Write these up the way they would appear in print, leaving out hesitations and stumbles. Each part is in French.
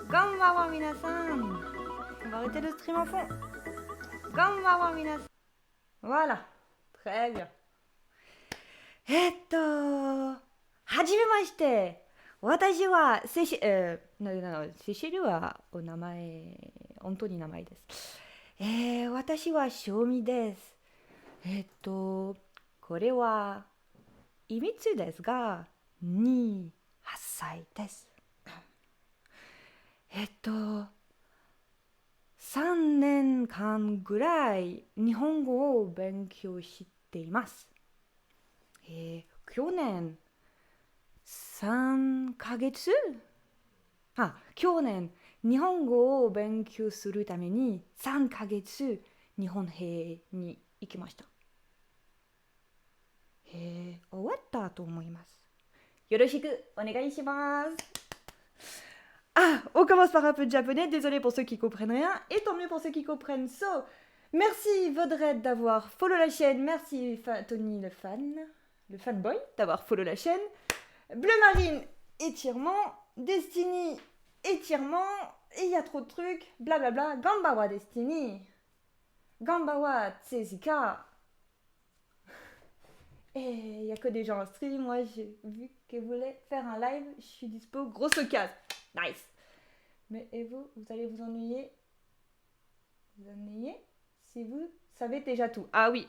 Ganbawa minasan. On va arrêter le stream en fond. Ganbawa minasan. Voilà. Très bien. はじめまして。私はセシルはお名前、本当に名前です。私は正味です。これは秘密ですが、8歳です。3年間ぐらい日本語を勉強しています。去年3ヶ月去年日本語を勉強するために3ヶ月日本兵に行きました。終わったと思います。よろしくお願いします。Ah, on commence par un peu de japonais, désolé pour ceux qui comprennent rien, et tant mieux pour ceux qui comprennent. So, merci Vaudred d'avoir follow la chaîne, merci Tony le fanboy d'avoir follow la chaîne, Bleu Marine, étirement, Destiny, étirement, et il y a trop de trucs, blablabla, Gambawa Destiny, Gambawa Tsezika, et il n'y a que des gens en stream, moi j'ai vu qu'elle voulait faire un live, je suis dispo, grosse occasion. Nice. Mais et vous allez vous ennuyer si vous savez déjà tout. Ah oui,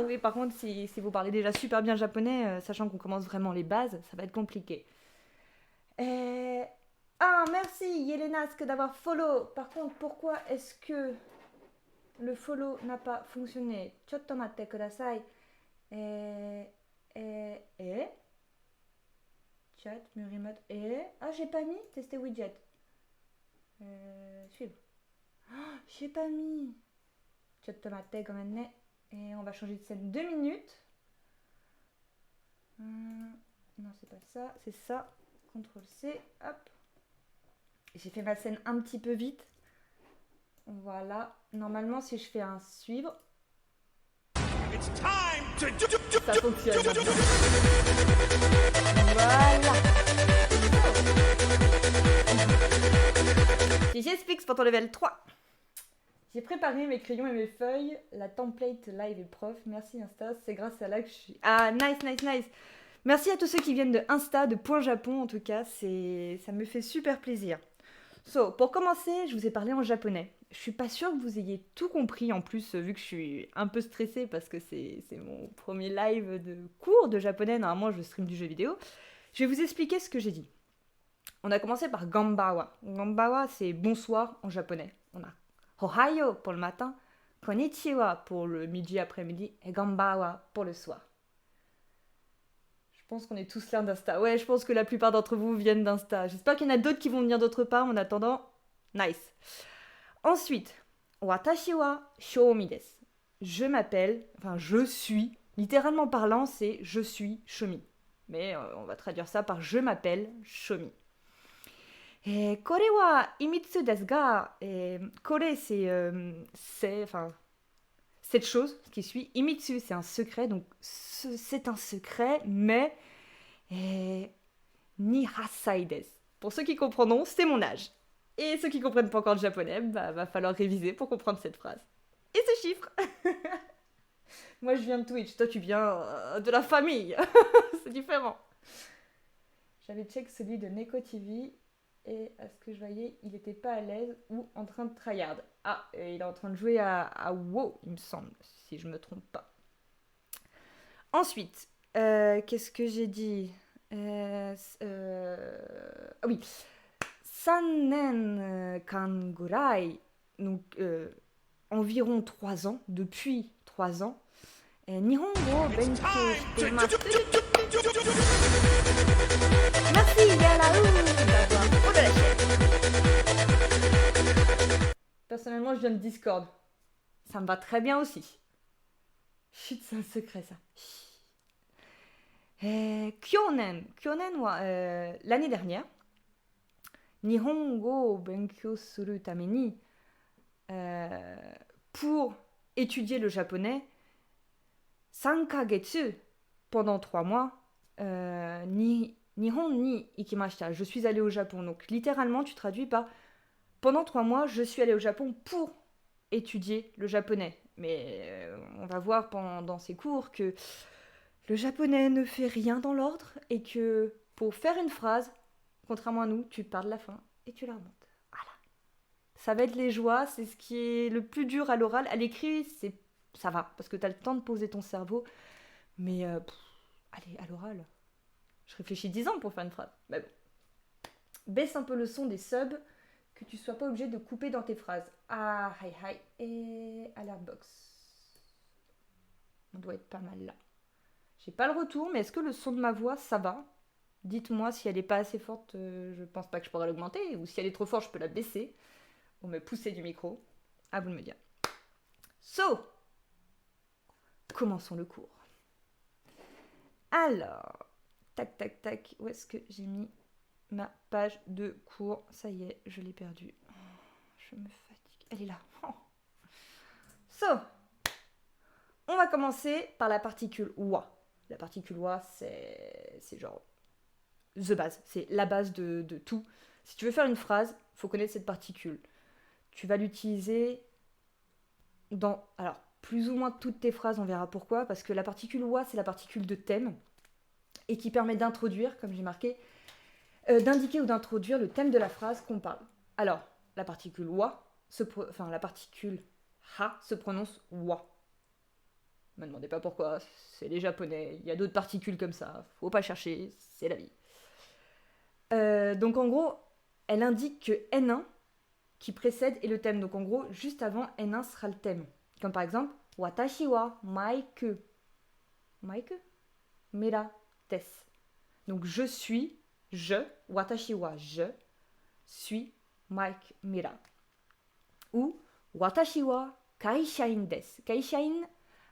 oui par contre si vous parlez déjà super bien japonais, sachant qu'on commence vraiment les bases, ça va être compliqué. Ah merci Yelenask d'avoir follow. Par contre pourquoi est-ce que le follow n'a pas fonctionné? Chotto matte kudasai. Chat, Murimote Ah, j'ai pas mis tester widget. Suivre. Oh, j'ai pas mis. Chat tomate comme un. Et on va changer de scène 2 minutes. Non, c'est pas ça, c'est ça. CTRL C, hop. J'ai fait ma scène un petit peu vite. Voilà. Normalement, si je fais un suivre, ça fonctionne. Voilà. J'explique pour ton level 3. J'ai préparé mes crayons et mes feuilles, la template live et prof. Merci Insta, c'est grâce à là que je suis... Ah, nice. Merci à tous ceux qui viennent de Insta, de Point Japon en tout cas, ça me fait super plaisir. So, pour commencer, je vous ai parlé en japonais. Je suis pas sûre que vous ayez tout compris en plus, vu que je suis un peu stressée parce que c'est mon premier live de cours de japonais. Normalement, je stream du jeu vidéo. Je vais vous expliquer ce que j'ai dit. On a commencé par Gambawa. Gambawa, c'est bonsoir en japonais. On a Ohayo pour le matin, Konnichiwa pour le midi après-midi et Gambawa pour le soir. Je pense qu'on est tous là d'Insta. Ouais, je pense que la plupart d'entre vous viennent d'Insta. J'espère qu'il y en a d'autres qui vont venir d'autre part. En attendant, nice. Ensuite, Watashi wa Shomi desu. Je suis, littéralement parlant, c'est je suis Shomi. Mais on va traduire ça par je m'appelle Shomi. Kore wa imitsu desu ga, kore c'est, cette chose qui suit. Imitsu, c'est un secret, donc c'est un secret, mais ni hasai desu. Pour ceux qui comprendront, c'est mon âge. Et ceux qui comprennent pas encore le japonais, va falloir réviser pour comprendre cette phrase. Et ce chiffre. Moi, je viens de Twitch, toi, tu viens de la famille. C'est différent. J'avais check celui de Neko TV. Et à ce que je voyais, il était pas à l'aise ou en train de tryhard. Ah, il est en train de jouer à WoW, il me semble, si je me trompe pas. Ensuite, qu'est-ce que j'ai dit Ah oui, Sannen Kangurai, donc environ 3 ans, depuis 3 ans. Nihongo Benkyou shitemasu. Merci Yalaou d'avoir follow la chaîne. Personnellement, je viens de Discord. Ça me va très bien aussi. Chut, c'est un secret ça. Kyonen wa l'année dernière. Nihongo o benkyou suru tame ni, pour étudier le japonais, 3 kagetsu, pendant 3 mois, Nihon ni ikimashita, je suis allée au Japon. Donc littéralement, tu traduis par Pendant 3 mois, je suis allée au Japon pour étudier le japonais. Mais on va voir dans ces cours que le japonais ne fait rien dans l'ordre et que pour faire une phrase, contrairement à nous, tu pars de la fin et tu la remontes. Voilà. Ça va être les joies, c'est ce qui est le plus dur à l'oral. À l'écrit, ça va, parce que tu as le temps de poser ton cerveau. Mais allez, à l'oral, je réfléchis 10 ans pour faire une phrase. Mais bon. Baisse un peu le son des subs, que tu sois pas obligé de couper dans tes phrases. Ah, hi hi, et alertbox. On doit être pas mal là. J'ai pas le retour, mais est-ce que le son de ma voix, ça va? Dites-moi si elle est pas assez forte, je pense pas que je pourrais l'augmenter, ou si elle est trop forte, je peux la baisser, ou me pousser du micro. À vous de me dire. So, commençons le cours. Alors, tac tac tac, où est-ce que j'ai mis ma page de cours? Ça y est, je l'ai perdue. Je me fatigue. Elle est là. Oh. So, on va commencer par la particule wa. La particule wa, c'est genre the base. C'est la base de tout. Si tu veux faire une phrase, il faut connaître cette particule. Tu vas l'utiliser dans, alors, plus ou moins toutes tes phrases, on verra pourquoi, parce que la particule wa, c'est la particule de thème, et qui permet d'introduire, comme j'ai marqué, d'indiquer ou d'introduire le thème de la phrase qu'on parle. Alors, la particule wa, la particule ha se prononce wa. Ne me demandez pas pourquoi, c'est les japonais, il y a d'autres particules comme ça, faut pas chercher, c'est la vie. Donc en gros, elle indique que N1 qui précède est le thème. Donc en gros, juste avant, N1 sera le thème. Comme par exemple, Watashi wa Maiku. Maiku Mera des. Donc je suis, Watashi wa je suis Mike Mira. Ou Watashi wa Kaishain des. Kaishain,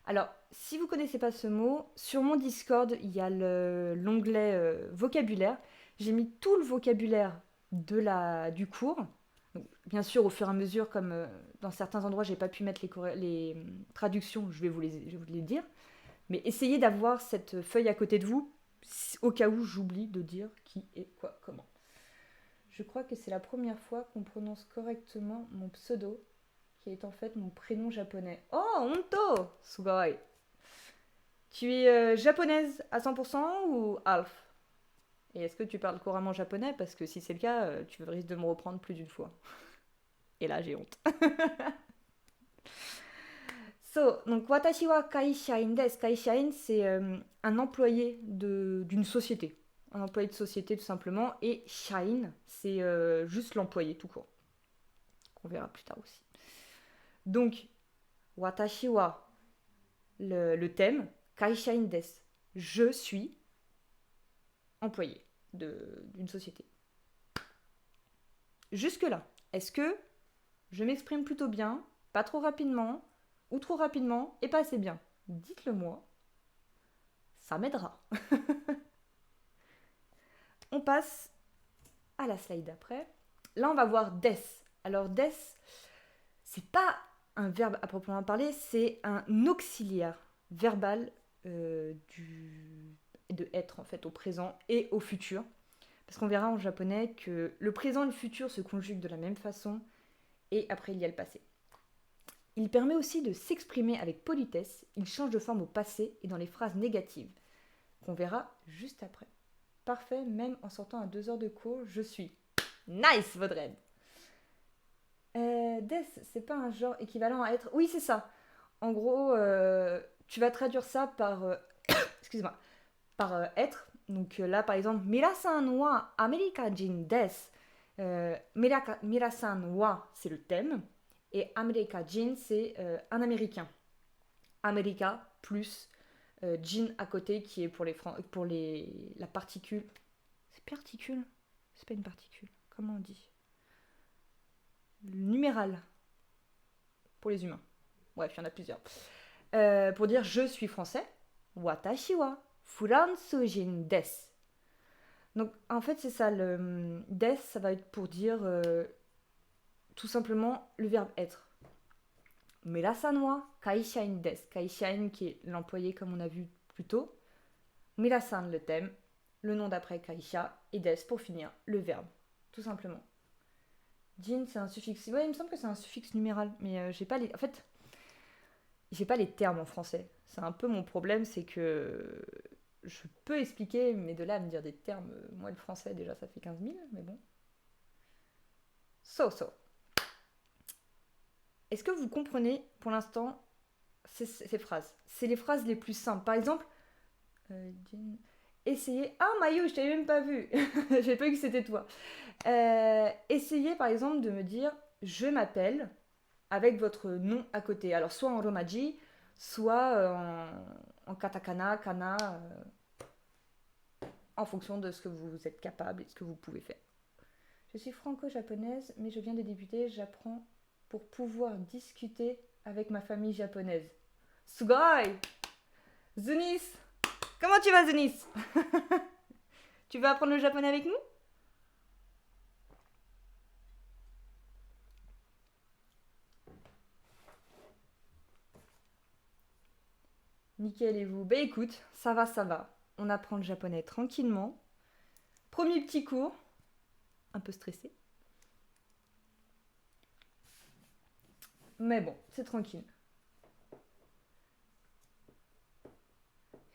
alors si vous connaissez pas ce mot, sur mon Discord, il y a l'onglet vocabulaire. J'ai mis tout le vocabulaire du cours. Donc, bien sûr, au fur et à mesure, comme dans certains endroits, j'ai pas pu mettre les traductions, je vais vous les dire. Mais essayez d'avoir cette feuille à côté de vous, au cas où j'oublie de dire qui est quoi, comment. Je crois que c'est la première fois qu'on prononce correctement mon pseudo, qui est en fait mon prénom japonais. Oh, Honto Sugoi. Tu es japonaise à 100% ou half? Et est-ce que tu parles couramment japonais? Parce que si c'est le cas, tu risques de me reprendre plus d'une fois. Et là, j'ai honte. So, donc watashi wa kaishain desu. Kaishain, c'est un employé d'une société. Un employé de société, tout simplement. Et shain, c'est juste l'employé, tout court. Qu'on verra plus tard aussi. Donc, watashi wa, le thème. Kaishain desu. Je suis employé d'une société. Jusque-là, est-ce que je m'exprime plutôt bien, pas trop rapidement, ou trop rapidement et pas assez bien? Dites-le moi, ça m'aidera. On passe à la slide d'après. Là, on va voir des. Alors, des, c'est pas un verbe à proprement parler, c'est un auxiliaire verbal de être en fait au présent et au futur. Parce qu'on verra en japonais que le présent et le futur se conjuguent de la même façon et après il y a le passé. Il permet aussi de s'exprimer avec politesse, il change de forme au passé et dans les phrases négatives, qu'on verra juste après. Parfait, même en sortant à 2 heures de cours, je suis. Nice, Vaudred. Des, c'est pas un genre équivalent à être. Oui, c'est ça. En gros, tu vas traduire ça par. Excuse-moi. Par être. Donc là, par exemple, Mirasan wa Amerikajin desu. Mirasan wa, c'est le thème. Et Amerikajin, c'est un américain. America plus jin à côté qui est pour la particule. C'est particule? C'est pas une particule. Comment on dit? Le numéral pour les humains. Bref, il y en a plusieurs. Pour dire je suis français, watashi wa furansujin desu. Donc en fait c'est ça, le des, ça va être pour dire tout simplement le verbe être. Mirasan wa kaishain desu. Kaishain qui est l'employé comme on a vu plus tôt. Mirasan le thème, le nom d'après kaisha et desu pour finir le verbe, tout simplement. Jin, c'est un suffixe. Ouais, il me semble que c'est un suffixe numéral, mais j'ai pas les. En fait, j'ai pas les termes en français. C'est un peu mon problème, c'est que je peux expliquer, mais de là à me dire des termes, moi le français déjà ça fait 15 000, mais bon. So. Est-ce que vous comprenez pour l'instant ces phrases? C'est les phrases les plus simples. Par exemple, essayez. Ah, Mayu, je t'avais même pas vu. J'ai pas vu que c'était toi. Essayez par exemple de me dire je m'appelle avec votre nom à côté. Alors soit en romaji, soit en katakana, kana, en fonction de ce que vous êtes capable et ce que vous pouvez faire. Je suis franco-japonaise, mais je viens de débuter, j'apprends pour pouvoir discuter avec ma famille japonaise. Sugoi! Zunis! Comment tu vas, Zunis? Tu veux apprendre le japonais avec nous? Nickel, et vous? Bah écoute, ça va. On apprend le japonais tranquillement. Premier petit cours. Un peu stressé. Mais bon, c'est tranquille.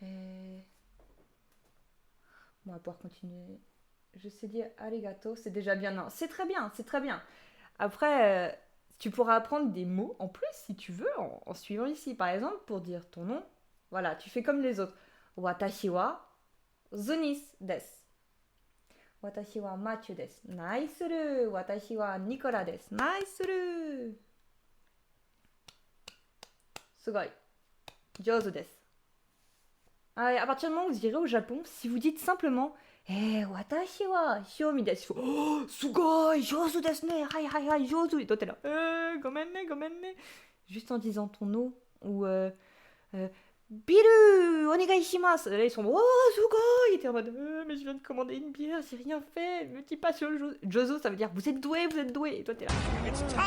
Bon, on va pouvoir continuer. Je sais dire arigato, c'est déjà bien. Non, c'est très bien, c'est très bien. Après, tu pourras apprendre des mots en plus si tu veux, en suivant ici. Par exemple, pour dire ton nom, voilà, tu fais comme les autres. Watashi wa Zunis desu. Watashi wa Mathieu desu. Naisuru. Watashi wa Nicolas desu. Naisuru. Sugoi. Jouzu desu. À partir du moment où vous irez au Japon, si vous dites simplement watashi wa Xiaomi desu. Oh, sugoi, jouzu desu ne. Hai, jouzu. Et toi, t'es là. Gomenne. Juste en disant ton nom ou biru, onegai shimasu. Là, ils sont oh, sugoi. Ils étaient en mode mais je viens de commander une bière, j'ai rien fait. Me dis pas sur le Jozo, ça veut dire vous êtes doué. Et toi, t'es là. It's time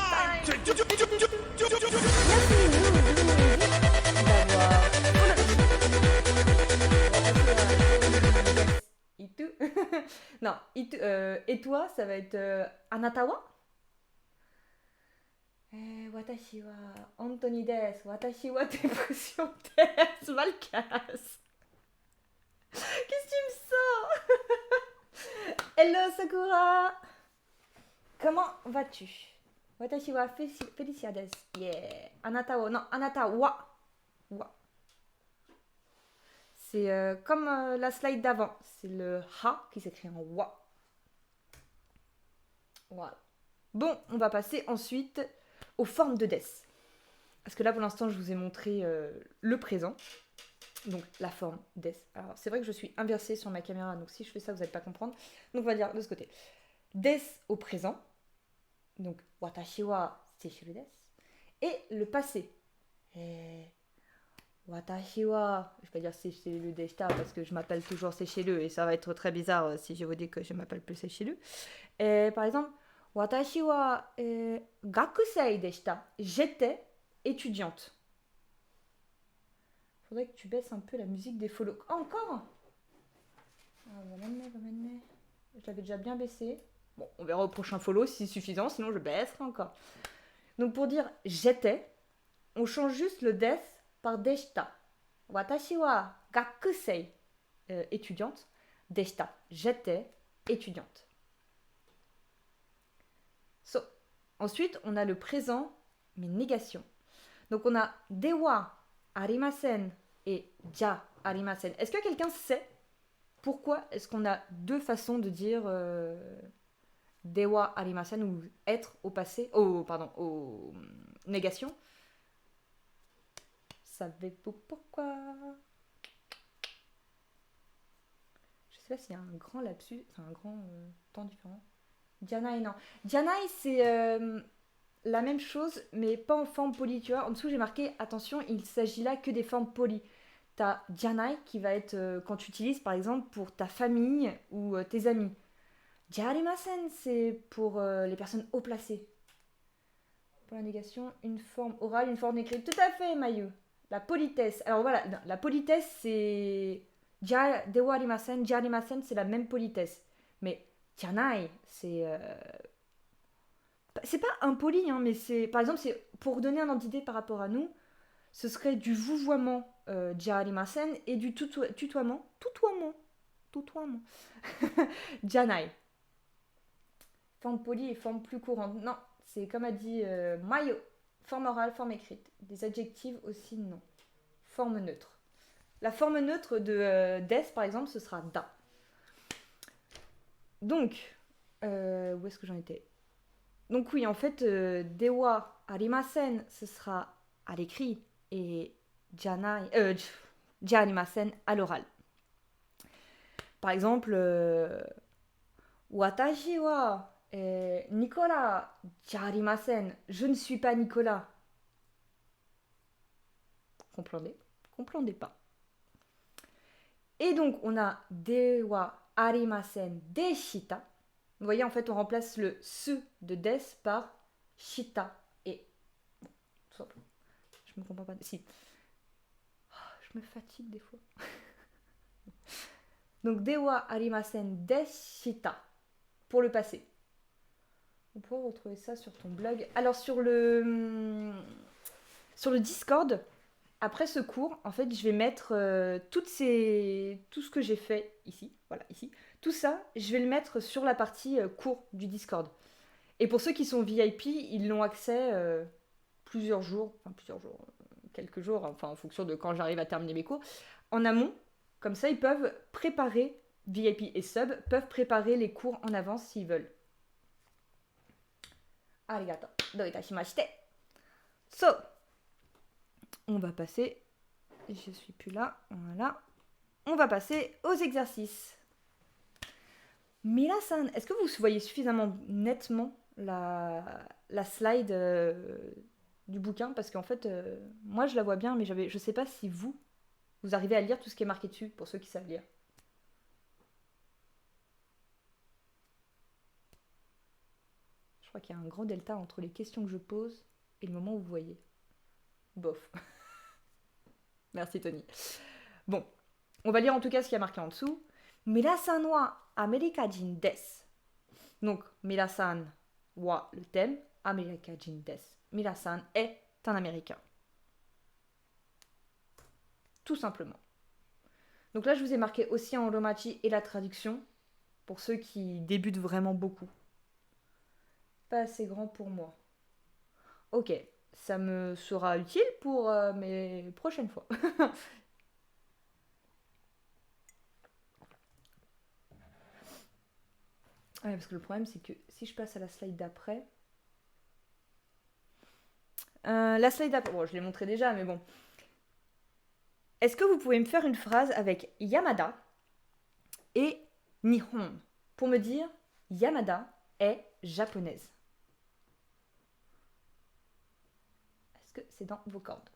Itu. Non, itu, et toi, ça va être Anatawa? Watashi wa Anthony desu. Watashi wa dépression desu. Malcasse. Qu'est-ce que tu me sors? Hello Sakura. Comment vas-tu? Watashi wa Felicia desu. Yeah. Anata wo. Non, anata wa. C'est comme la slide d'avant. C'est le ha qui s'écrit en wa. Voilà. Bon, on va passer ensuite aux formes de des. Parce que là, pour l'instant, je vous ai montré le présent. Donc, la forme des. Alors, c'est vrai que je suis inversée sur ma caméra. Donc, si je fais ça, vous n'allez pas comprendre. Donc, on va dire de ce côté. Des au présent. Donc, watashi wa seishiru desu. Et le passé. Watashi wa, je vais pas dire seishiru deshita parce que je m'appelle toujours seishiru et ça va être très bizarre si je vous dis que je m'appelle plus seishiru. Par exemple, watashi wa gakusei deshita. J'étais étudiante. Faudrait que tu baisses un peu la musique des follow. Oh, encore Je l'avais déjà bien baissé. Bon, on verra au prochain follow si c'est suffisant, sinon je baisserai encore. Donc pour dire j'étais, on change juste le des par deshita. Watashi wa gakusei, étudiante. Deshita, j'étais étudiante. So. Ensuite, on a le présent, mais négation. Donc on a dewa arimasen et ja arimasen. Est-ce que quelqu'un sait pourquoi est-ce qu'on a deux façons de dire dewa arimasen ou être au passé, au négation? Savez-vous pourquoi? Je sais pas s'il y a un grand lapsus, enfin un grand temps différent. Janai, non. Janai, c'est la même chose, mais pas en forme polie, tu vois. En dessous, j'ai marqué, attention, il s'agit là que des formes polies. T'as Janai qui va être quand tu utilises, par exemple, pour ta famille ou tes amis. Jarimasen, c'est pour les personnes haut placées. Pour la négation, une forme orale, une forme écrite. Tout à fait, Mayu. La politesse. Alors voilà, non, la politesse, c'est... Dewa arimasen, jarimasen, c'est la même politesse. Mais janai, c'est C'est pas impoli, hein, mais c'est. Par exemple, c'est pour donner un ordre d'idée par rapport à nous, ce serait du vouvoiement Jarimasen et du tutoiement. Tutoiement. Janai. Forme polie et forme plus courante. Non, c'est comme a dit Mayo. Forme orale, forme écrite. Des adjectifs aussi, non. Forme neutre. La forme neutre de des, par exemple, ce sera da. Donc, où est-ce que j'en étais? Donc oui, en fait, dewa arimasen, ce sera à l'écrit et janai, jarimasen à l'oral. Par exemple, watashi wa Nicolas jarimasen. Je ne suis pas Nicolas. Comprenez? Comprenez pas. Et donc, on a dewa arimasen deshita. Vous voyez, en fait, on remplace le se de des par shita et. Bon, tout simplement. Je me comprends pas. Si. Je me fatigue des fois. Donc, dewa arimasen deshita pour le passé. On pourrait retrouver ça sur ton blog. Alors, sur le Discord, après ce cours, en fait, je vais mettre tout ce que j'ai fait ici. Voilà, ici. Tout ça, je vais le mettre sur la partie cours du Discord. Et pour ceux qui sont VIP, ils l'ont accès quelques jours, enfin en fonction de quand j'arrive à terminer mes cours, en amont. Comme ça, ils peuvent préparer, VIP et sub, peuvent préparer les cours en avance s'ils veulent. Arigato. Do itashimashite. So, on va passer. Je suis plus là. Voilà. On va passer aux exercices. Mila-san, est-ce que vous voyez suffisamment nettement la slide du bouquin? Parce qu'en fait, moi je la vois bien, mais je sais pas si vous arrivez à lire tout ce qui est marqué dessus, pour ceux qui savent lire. Je crois qu'il y a un grand delta entre les questions que je pose et le moment où vous voyez. Bof. Merci Tony. Bon, on va lire en tout cas ce qu'il y a marqué en dessous. Mila-san wa Amerikajin desu. Donc, Mila-san wa, le thème, Amerikajin desu. Mila-san est un Américain. Tout simplement. Donc là, je vous ai marqué aussi en romachi et la traduction, pour ceux qui débutent vraiment beaucoup. Pas assez grand pour moi. Ok, ça me sera utile pour mes prochaines fois. Ouais, parce que le problème, c'est que si je passe à la slide d'après... la slide d'après... Bon, je l'ai montré déjà, mais bon. Est-ce que vous pouvez me faire une phrase avec Yamada et Nihon pour me dire Yamada est japonaise? Est-ce que c'est dans vos cordes?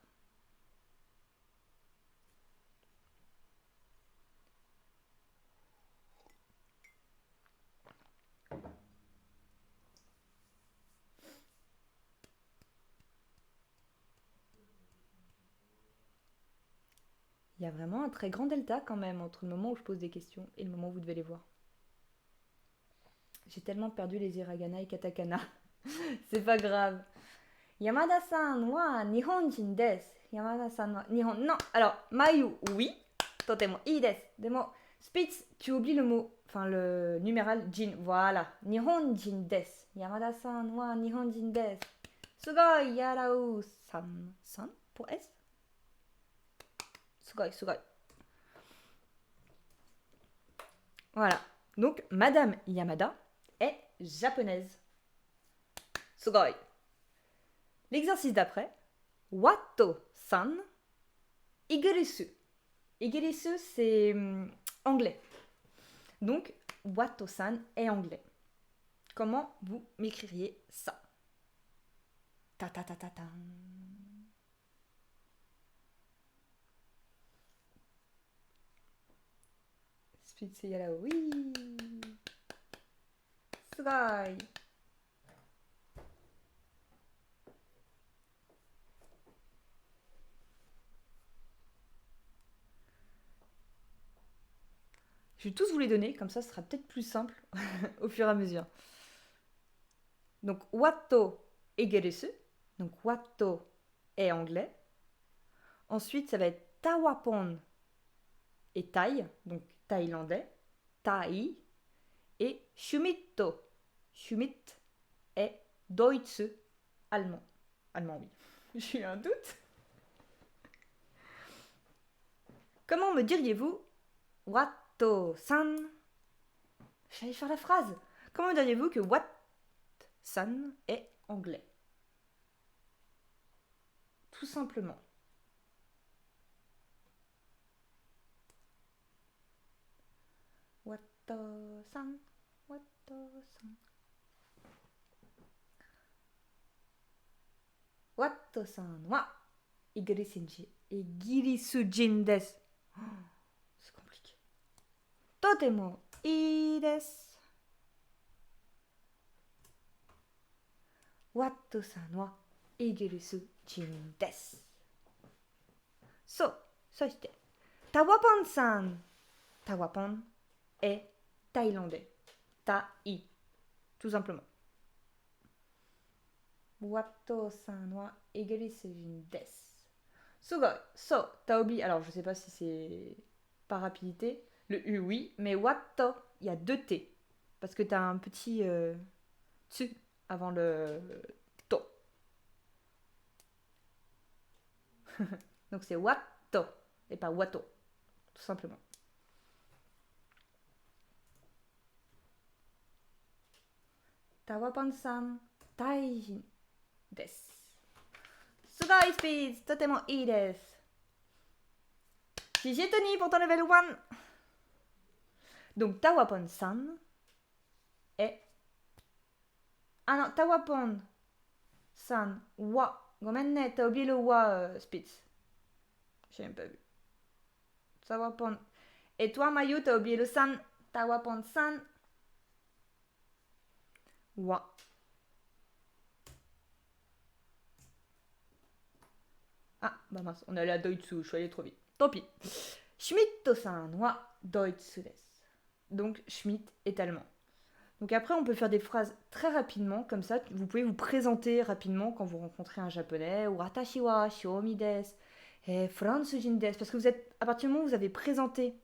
Il y a vraiment un très grand delta quand même entre le moment où je pose des questions et le moment où vous devez les voir. J'ai tellement perdu les hiragana et katakana. C'est pas grave. Yamada-san wa Nihonjin desu. Yamada-san wa Nihon... Non, alors, Mayu, oui. Totemo ii desu. Demo, Spitz, tu oublies le mot, enfin le numéral Jin. Voilà. Nihonjin desu. Yamada-san wa Nihonjin desu. Sugoi yarau-san. San pour S. Sugoi, sugoi. Voilà. Donc, Madame Yamada est japonaise. Sugoi. L'exercice d'après. Wato-san. Igirisu. Igirisu, c'est anglais. Donc, Wato-san est anglais. Comment vous m'écririez ça? Ta ta ta ta ta. Spitz-yara, oui. Sugai. Je vais tous vous les donner, comme ça ce sera peut-être plus simple au fur et à mesure. Donc, wato igerisu. Donc, wato est anglais. Ensuite, ça va être tawapon et thaï, donc thaïlandais. Tai et shumitto. Shumit est Deutsch, allemand. Allemand, oui. J'ai eu un doute. Comment me diriez-vous Wato-san? J'allais faire la phrase. Comment me diriez-vous que Wat-san est anglais? Tout simplement. Wato-san. Wato-san. Wato-san wa igirisujin desu. Oh, c'est compliqué. Totemo ii desu. Wato-san wa igirisujin desu. So, そして、Tawapon-san. Tawapon est thaïlandais. Thaï. Tout simplement. Wato-san wa igirisujin desu. Sugoi. So, t'as oublié. Alors, je sais pas si c'est par rapidité. Le U, oui. Mais Watto, il y a 2 T. Parce que t'as un petit tsu avant le to. Donc, c'est Watto et pas Watto. Tout simplement. Tawapon-san, taijin desu. Sugoi speed, totemo ii desu. GG Tony pour ton level 1. Donc Tawapon-san est... Ah non, Tawapon-san wa. Gomen ne, t'as oublié le wa, Spitz. J'ai même pas vu. Tawapon. Et toi, Mayu, t'as oublié le san. Tawapon-san wa. Ah, bah mince, on est allé à Doitsu, je suis allé trop vite. Tant pis. Schmidt-san wa Doitsu desu. Donc, Schmidt est allemand. Donc après, on peut faire des phrases très rapidement, comme ça, vous pouvez vous présenter rapidement quand vous rencontrez un japonais. Watashi wa Shiomi desu. Et Fransujin desu. Parce que vous êtes, à partir du moment où vous avez présenté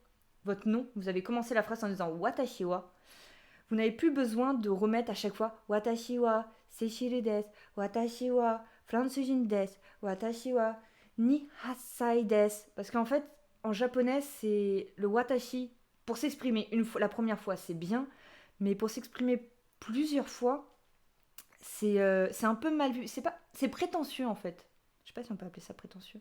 votre nom, vous avez commencé la phrase en disant Watashi wa, vous n'avez plus besoin de remettre à chaque fois Watashi wa Seishiri desu. Watashi wa Fransujin desu. Watashi wa Nihasai desu. Parce qu'en fait, en japonais, c'est le watashi. Pour s'exprimer la première fois, c'est bien. Mais pour s'exprimer plusieurs fois, c'est un peu mal vu. C'est prétentieux en fait. Je sais pas si on peut appeler ça prétentieux.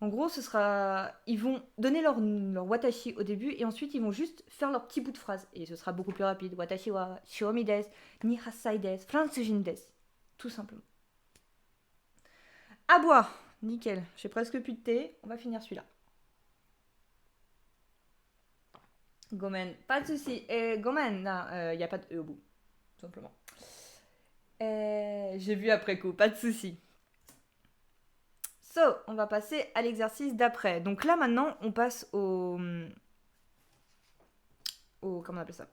En gros, ce sera... Ils vont donner leur watashi au début et ensuite ils vont juste faire leur petit bout de phrase. Et ce sera beaucoup plus rapide. Watashi wa shiomi desu, nihasai desu, fransujin desu. Tout simplement. À boire. Nickel. J'ai presque plus de thé. On va finir celui-là. Gomen, pas de souci. Gomen, il n'y a pas de E au bout, tout simplement. J'ai vu après coup, pas de souci. So, on va passer à l'exercice d'après. Donc là, maintenant, on passe au comment on appelle ça?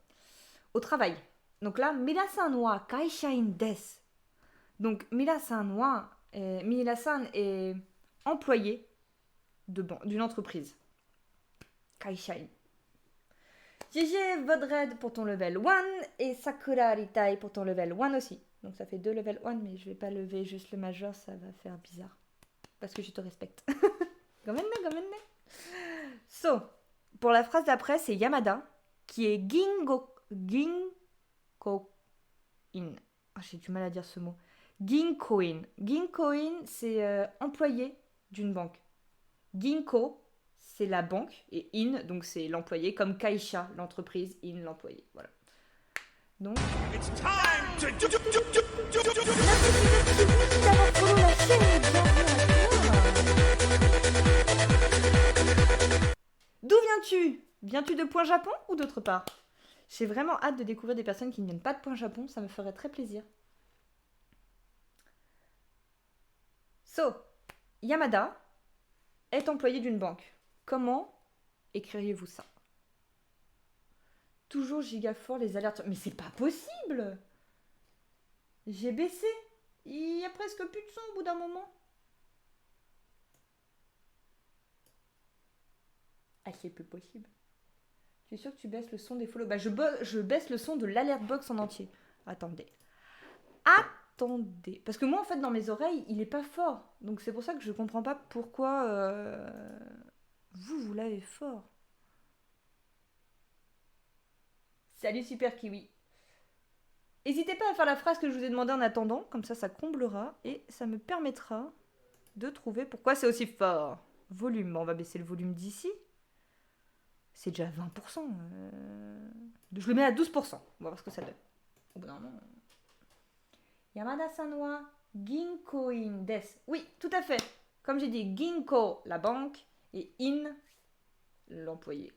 Au travail. Donc là, minasan wa kaishain desu. Donc, minasan est employé d'une entreprise. Kaishain. GG Vodred pour ton level 1 et Sakura Ritai pour ton level 1 aussi. Donc ça fait 2 level 1, mais je vais pas lever juste le majeur, ça va faire bizarre. Parce que je te respecte. Gomenne. So, pour la phrase d'après, c'est Yamada qui est Ginko-in. Oh, j'ai du mal à dire ce mot. Ginko-in. Ginko-in, c'est employé d'une banque. Ginko, c'est la banque, et in, donc c'est l'employé, comme Kaisha, l'entreprise, in, l'employé. Voilà. Donc... It's time to... d'avoir follow la chaîne, D'où viens-tu? Viens-tu de Point Japon ou d'autre part? J'ai vraiment hâte de découvrir des personnes qui ne viennent pas de Point Japon, ça me ferait très plaisir. So, Yamada est employé d'une banque. Comment écririez-vous ça? Toujours giga fort les alertes. Mais c'est pas possible! J'ai baissé. Il y a presque plus de son au bout d'un moment. Ah, c'est plus possible. Tu es sûr que tu baisses le son des follow? Bah, je baisse le son de l'alert box en entier. Attendez. Attendez. Parce que moi, en fait, dans mes oreilles, il est pas fort. Donc, c'est pour ça que je comprends pas pourquoi vous l'avez fort. Salut, Super Kiwi. N'hésitez pas à faire la phrase que je vous ai demandé en attendant. Comme ça comblera et ça me permettra de trouver pourquoi c'est aussi fort. Volume. Bon, on va baisser le volume d'ici. C'est déjà 20%. Je le mets à 12%. On va voir ce que ça donne. Au bout d'un moment. Yamada-san wa Ginko-in desu. Oui, tout à fait. Comme j'ai dit, Ginko, la banque, et in, l'employé.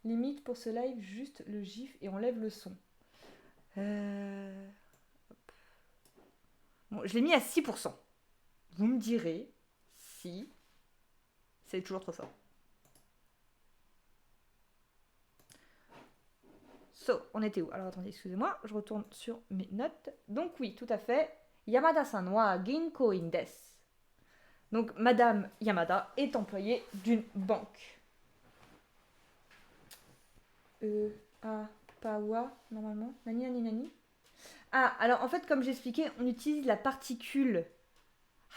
Limite pour ce live, juste le gif et on lève le son. Bon, je l'ai mis à 6%. Vous me direz si c'est toujours trop fort. So, on était où? Alors attendez, excusez-moi, je retourne sur mes notes. Donc oui, tout à fait. Yamada-san wa Ginko-in desu. Donc Madame Yamada est employée d'une banque. Pas wa, normalement. Nani, nani, nani. Ah, alors en fait, comme j'expliquais, on utilise la particule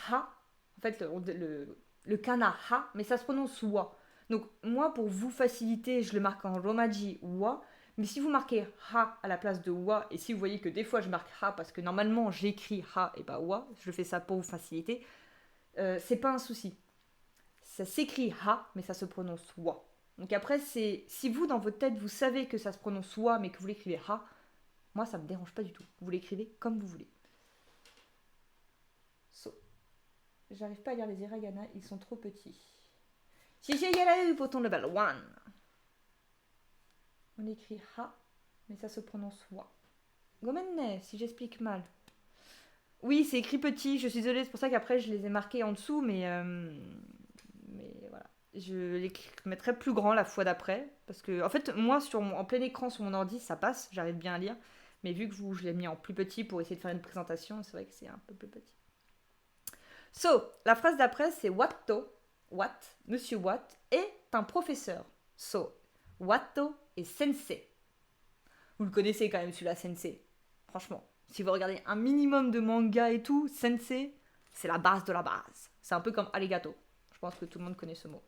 ha. En fait, le kana ha, mais ça se prononce wa. Donc moi, pour vous faciliter, je le marque en romaji wa. Mais si vous marquez ha à la place de wa, et si vous voyez que des fois je marque ha parce que normalement j'écris ha et pas wa, je fais ça pour vous faciliter, c'est pas un souci. Ça s'écrit ha, mais ça se prononce wa. Donc après, c'est si vous, dans votre tête, vous savez que ça se prononce wa, mais que vous l'écrivez ha, moi, ça me dérange pas du tout. Vous l'écrivez comme vous voulez. So. J'arrive pas à lire les hiragana, ils sont trop petits. Shishi Yarayu pour ton level 1. On écrit ha, mais ça se prononce wa. Gomenne, si j'explique mal. Oui, c'est écrit petit, je suis désolée, c'est pour ça qu'après je les ai marqués en dessous, mais voilà. Je les mettrai plus grand la fois d'après, parce que, en fait, moi, en plein écran sur mon ordi, ça passe, j'arrive bien à lire, mais vu que je l'ai mis en plus petit pour essayer de faire une présentation, c'est vrai que c'est un peu plus petit. So, la phrase d'après, c'est Watto, Monsieur Watt, est un professeur. So, Watto est sensei. Vous le connaissez quand même, celui-là, sensei. Franchement, si vous regardez un minimum de manga et tout, sensei, c'est la base de la base. C'est un peu comme arigato. Je pense que tout le monde connaît ce mot.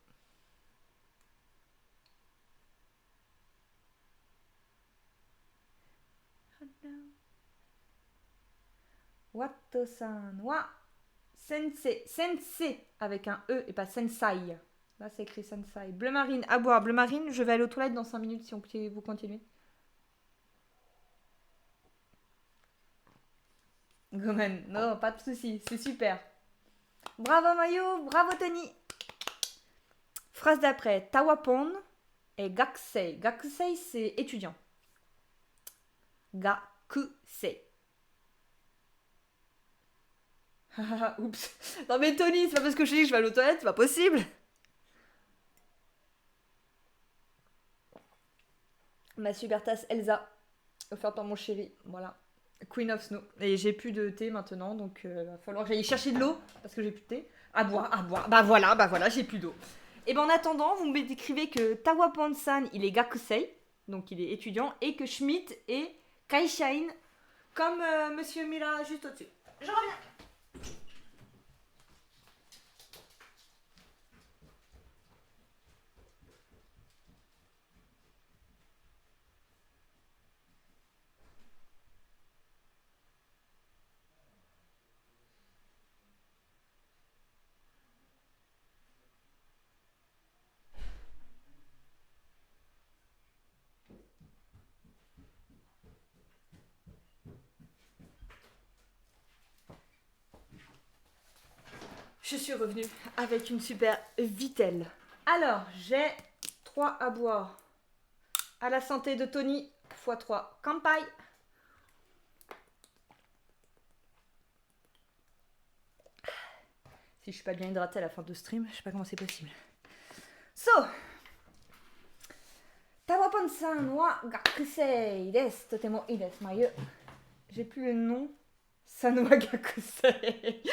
Watto-san wa sensei. Sensei avec un E et pas sensai. Là, c'est écrit sensei. Bleu marine, à boire. Bleu marine, je vais aller aux toilettes dans 5 minutes si vous continuez. Gomen, non, pas de soucis, c'est super. Bravo Mayo, bravo Tony. Phrase d'après, Tawapon et Gakusei. Gakusei, c'est étudiant. Gakusei. Oups. Non mais Tony, c'est pas parce que je dis que je vais aller aux toilettes, c'est pas possible. Ma super tasse Elsa, offerte par mon chéri, voilà. Queen of Snow. Et j'ai plus de thé maintenant, donc il va falloir que j'aille chercher de l'eau, parce que j'ai plus de thé. À boire, à boire. Bah voilà, j'ai plus d'eau. Et ben en attendant, vous me décrivez que Tawapon-san, il est Gakusei, donc il est étudiant, et que Schmidt est Kaishain, comme Monsieur Mira juste au-dessus. Je reviens. Je suis revenue avec une super vitelle. Alors, j'ai 3 à boire. À la santé de Tony, x3. Kampai. Si je suis pas bien hydratée à la fin de stream, je sais pas comment c'est possible. So, Tawapon-san wa gakusei desu. Totemo ii desu, Mayu. J'ai plus le nom san wa gakusei.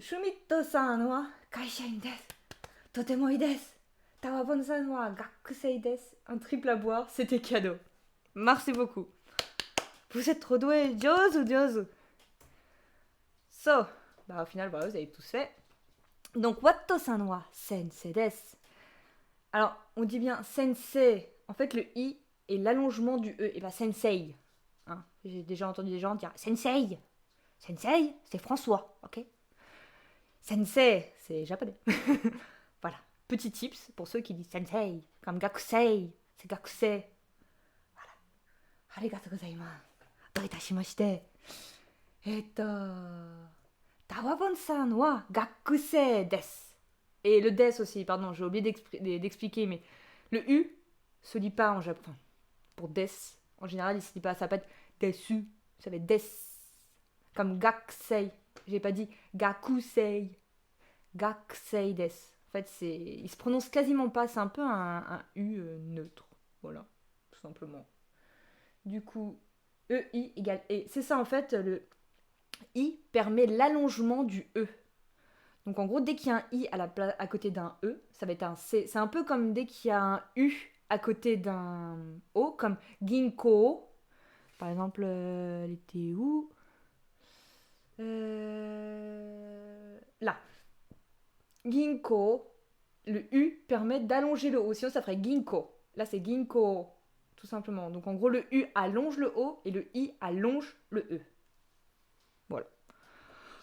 Shumito-san wa kaishain desu. Totemo ii desu. Tawabon-san wa gakusei desu. Un triple à boire, c'était cadeau. Merci beaucoup. Vous êtes trop doués. Jozu, jozu. So, bah au final, bah, vous avez tous fait. Donc, Watto-san wa sensei desu. Alors, on dit bien sensei. En fait, le i est l'allongement du e. Et bah, sensei. Hein, j'ai déjà entendu des gens dire sensei. Sensei, c'est François, ok? Sensei, c'est japonais. Voilà. Petit tips pour ceux qui disent sensei. Comme gakusei, c'est gakusei. Voilà. Arigatou gozaimasu. Do itashimashite. Tawabon-san wa gakusei desu. Et le des aussi, pardon, j'ai oublié d'expliquer, mais le u se lit pas en japonais. Enfin, pour des, en général, il se lit pas, ça va pas être desu, ça va être des. Comme gakusei, j'ai pas dit gakusei. Gakusei desu. En fait, il se prononce quasiment pas, c'est un peu un u neutre. Voilà, tout simplement. Du coup, EI égale E. C'est ça en fait, le I permet l'allongement du E. Donc en gros, dès qu'il y a un I à côté d'un E, ça va être un C. C'est un peu comme dès qu'il y a un U à côté d'un O, comme Ginko. Par exemple, elle était où Là. Ginko. Le U permet d'allonger le O. Sinon, ça ferait Ginko. Là, c'est Ginko. Tout simplement. Donc en gros, le U allonge le O et le I allonge le E. Voilà.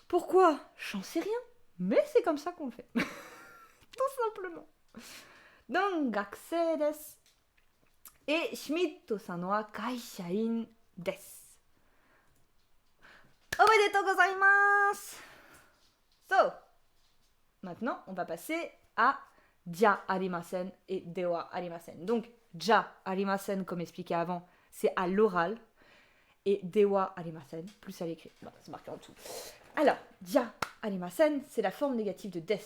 Pourquoi? J'en sais rien. Mais c'est comme ça qu'on le fait. Tout simplement. Donc, gakusei desu. Et Schmidt-san wa kaishain desu. Omedetou gozaimasu. So, maintenant, on va passer à ja arimasen et dewa arimasen. Donc, ja arimasen, comme expliqué avant, c'est à l'oral. Et dewa arimasen, plus à l'écrit. Bon, c'est marqué en dessous. Alors, ja arimasen, c'est la forme négative de des.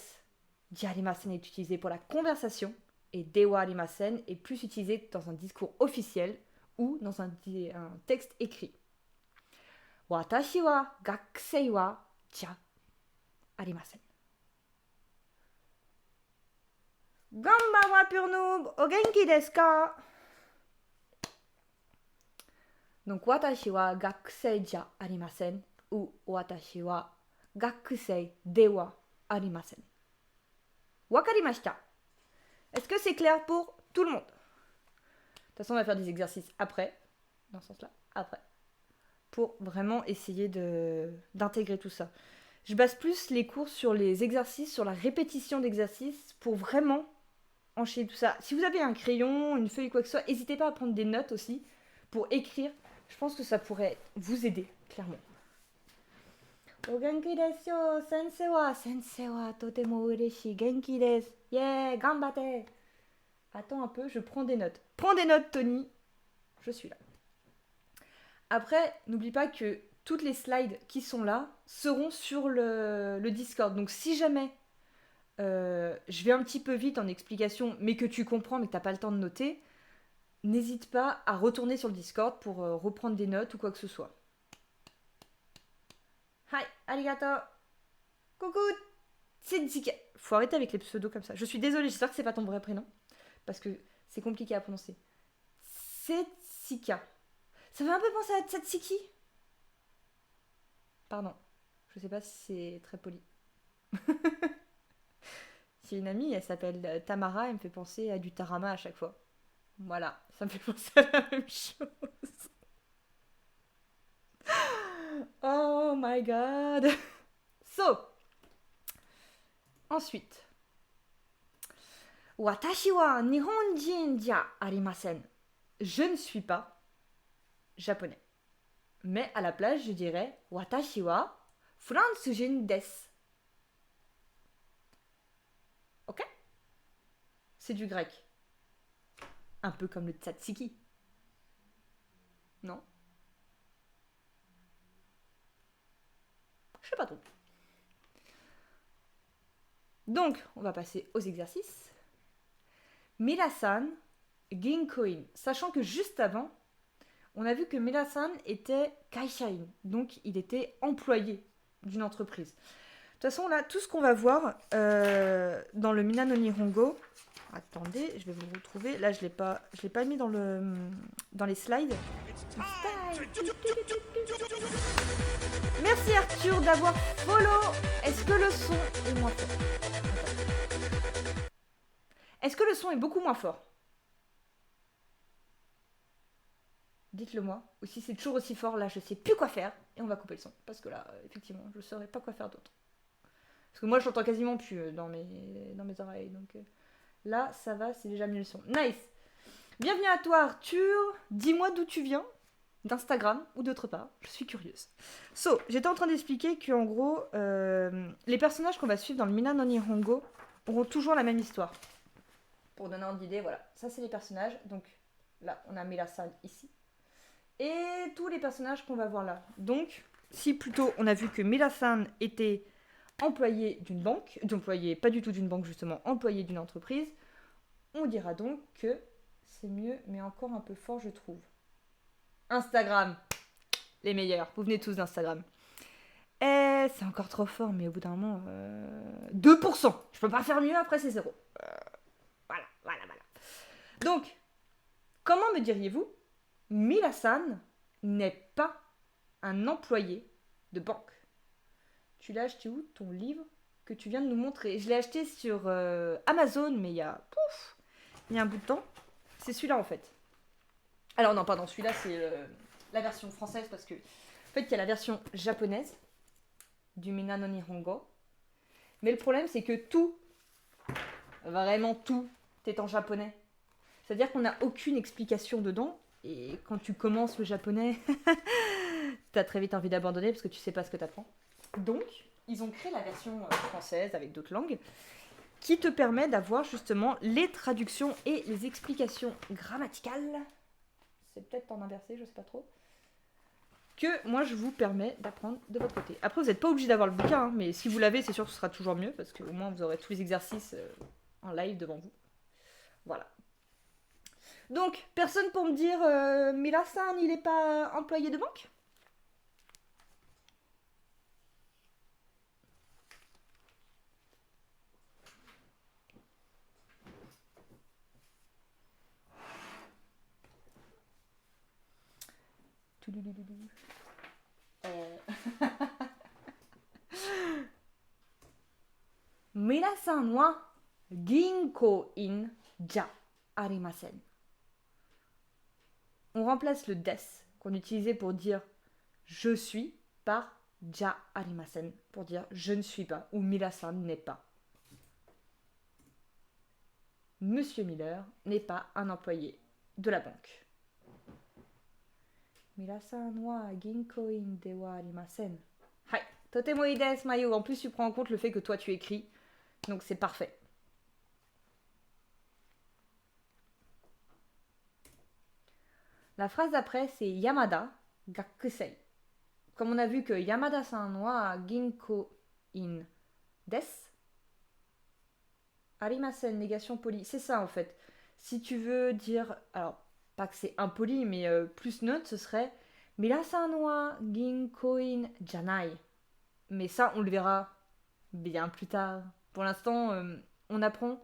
Ja arimasen est utilisé pour la conversation et dewa arimasen est plus utilisé dans un discours officiel ou dans un texte écrit. Watashi wa gakusei wa ja arimasen. Ganbawa pure noob, o genki desu ka? Donc, watashi wa gakusei ja arimasen ou watashi wa gakusei dewa arimasen. Wakarimashita. Est-ce que c'est clair pour tout le monde? De toute façon, on va faire des exercices après, dans ce sens-là, après, pour vraiment essayer d'intégrer tout ça. Je base plus les cours sur les exercices, sur la répétition d'exercices, pour vraiment enchaîner tout ça. Si vous avez un crayon, une feuille, quoi que ce soit, n'hésitez pas à prendre des notes aussi, pour écrire. Je pense que ça pourrait vous aider, clairement. O genki desu yo, sensei wa totemo ureshi genki desu. Yeah, ganbate. Attends un peu, je prends des notes. Prends des notes, Tony. Je suis là. Après, n'oublie pas que toutes les slides qui sont là seront sur le Discord. Donc si jamais je vais un petit peu vite en explication, mais que tu comprends, mais que tu n'as pas le temps de noter, n'hésite pas à retourner sur le Discord pour reprendre des notes ou quoi que ce soit. Hi, arigato. Coucou, Tsetsika. Faut arrêter avec les pseudos comme ça. Je suis désolée, j'espère que c'est pas ton vrai prénom. Parce que c'est compliqué à prononcer. Tsetsika. Ça fait un peu penser à Tsatsiki. Pardon. Je sais pas si c'est très poli. J'ai une amie, elle s'appelle Tamara, elle me fait penser à du tarama à chaque fois. Voilà, ça me fait penser à la même chose. Oh my god. So, ensuite. Watashi wa nihonjin ja arimasen. Je ne suis pas japonais. Mais à la place, je dirais Watashi wa fransujin desu. Ok? C'est du grec. Un peu comme le tzatziki. Non? Je sais pas trop. Donc, on va passer aux exercices. Minasan ginkoin. Sachant que juste avant, on a vu que Mela-san était kaishain, donc il était employé d'une entreprise. De toute façon, là, tout ce qu'on va voir dans le Mina no Nihongo... Attendez, je vais vous le retrouver. Là, je l'ai pas mis dans les slides. Merci Arthur d'avoir follow. Est-ce que le son est moins fort? Est-ce que le son est beaucoup moins fort? Dites-le moi. Ou si c'est toujours aussi fort, là, je sais plus quoi faire. Et on va couper le son. Parce que là, effectivement, je saurais pas quoi faire d'autre. Parce que moi, je l'entends quasiment plus dans mes oreilles. Donc là, ça va, c'est déjà mieux le son. Nice. Bienvenue à toi, Arthur. Dis-moi d'où tu viens. D'Instagram ou d'autre part. Je suis curieuse. So, j'étais en train d'expliquer qu'en gros, les personnages qu'on va suivre dans le Mina no Nihongo auront toujours la même histoire. Pour donner un ordre d'idée, voilà. Ça, c'est les personnages. Donc là, on a Mela-san ici. Et tous les personnages qu'on va voir là. Donc, si plutôt on a vu que Mela-san était employé d'une banque, employé pas du tout d'une banque justement, employé d'une entreprise, on dira donc que c'est mieux, mais encore un peu fort, je trouve. Instagram, les meilleurs. Vous venez tous d'Instagram. Et c'est encore trop fort, mais au bout d'un moment, 2%. Je peux pas faire mieux, après c'est 0. Voilà. Donc, comment me diriez-vous, Mela-san n'est pas un employé de banque? Tu l'as acheté où, ton livre que tu viens de nous montrer? Je l'ai acheté sur Amazon, mais il y a un bout de temps. C'est celui-là en fait. Alors non, pardon, celui-là c'est la version française parce que en fait il y a la version japonaise du Mina no Nihongo. Mais le problème c'est que tout, vraiment tout, est en japonais. C'est-à-dire qu'on n'a aucune explication dedans. Et quand tu commences le japonais, t'as très vite envie d'abandonner parce que tu sais pas ce que t'apprends. Donc, ils ont créé la version française avec d'autres langues qui te permet d'avoir justement les traductions et les explications grammaticales. C'est peut-être en inversé, je sais pas trop. Que moi je vous permets d'apprendre de votre côté. Après, vous n'êtes pas obligé d'avoir le bouquin, hein, mais si vous l'avez, c'est sûr que ce sera toujours mieux parce qu'au moins vous aurez tous les exercices en live devant vous. Voilà. Donc, personne pour me dire Mela-san, il n'est pas employé de banque? Mela-san wa ginko-in ja arimasen. On remplace le des qu'on utilisait pour dire je suis par ja arimasen pour dire je ne suis pas ou Mela-san n'est pas. Monsieur Miller n'est pas un employé de la banque. Mela-san wa ginko-in de wa arimasen. Hai, totemo ii desu, Mayu. En plus, tu prends en compte le fait que toi tu écris, donc c'est parfait. La phrase d'après, c'est Yamada gakusei. Comme on a vu que Yamada-san wa ginko-in desu. Arimasen, négation polie. C'est ça en fait. Si tu veux dire, alors pas que c'est impoli, mais plus neutre, ce serait Mela-san wa ginko-in janai. Mais ça, on le verra bien plus tard. Pour l'instant, on apprend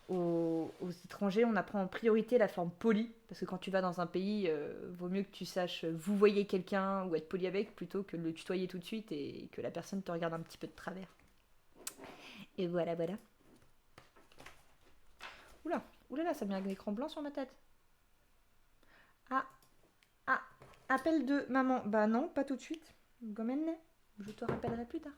aux étrangers, on apprend en priorité la forme polie. Parce que quand tu vas dans un pays, vaut mieux que tu saches vous voyez quelqu'un ou être poli avec plutôt que de le tutoyer tout de suite et que la personne te regarde un petit peu de travers. Et voilà. Oulala, ça met un écran blanc sur ma tête. Ah, appel de maman. Bah non, pas tout de suite. Gomenne, je te rappellerai plus tard.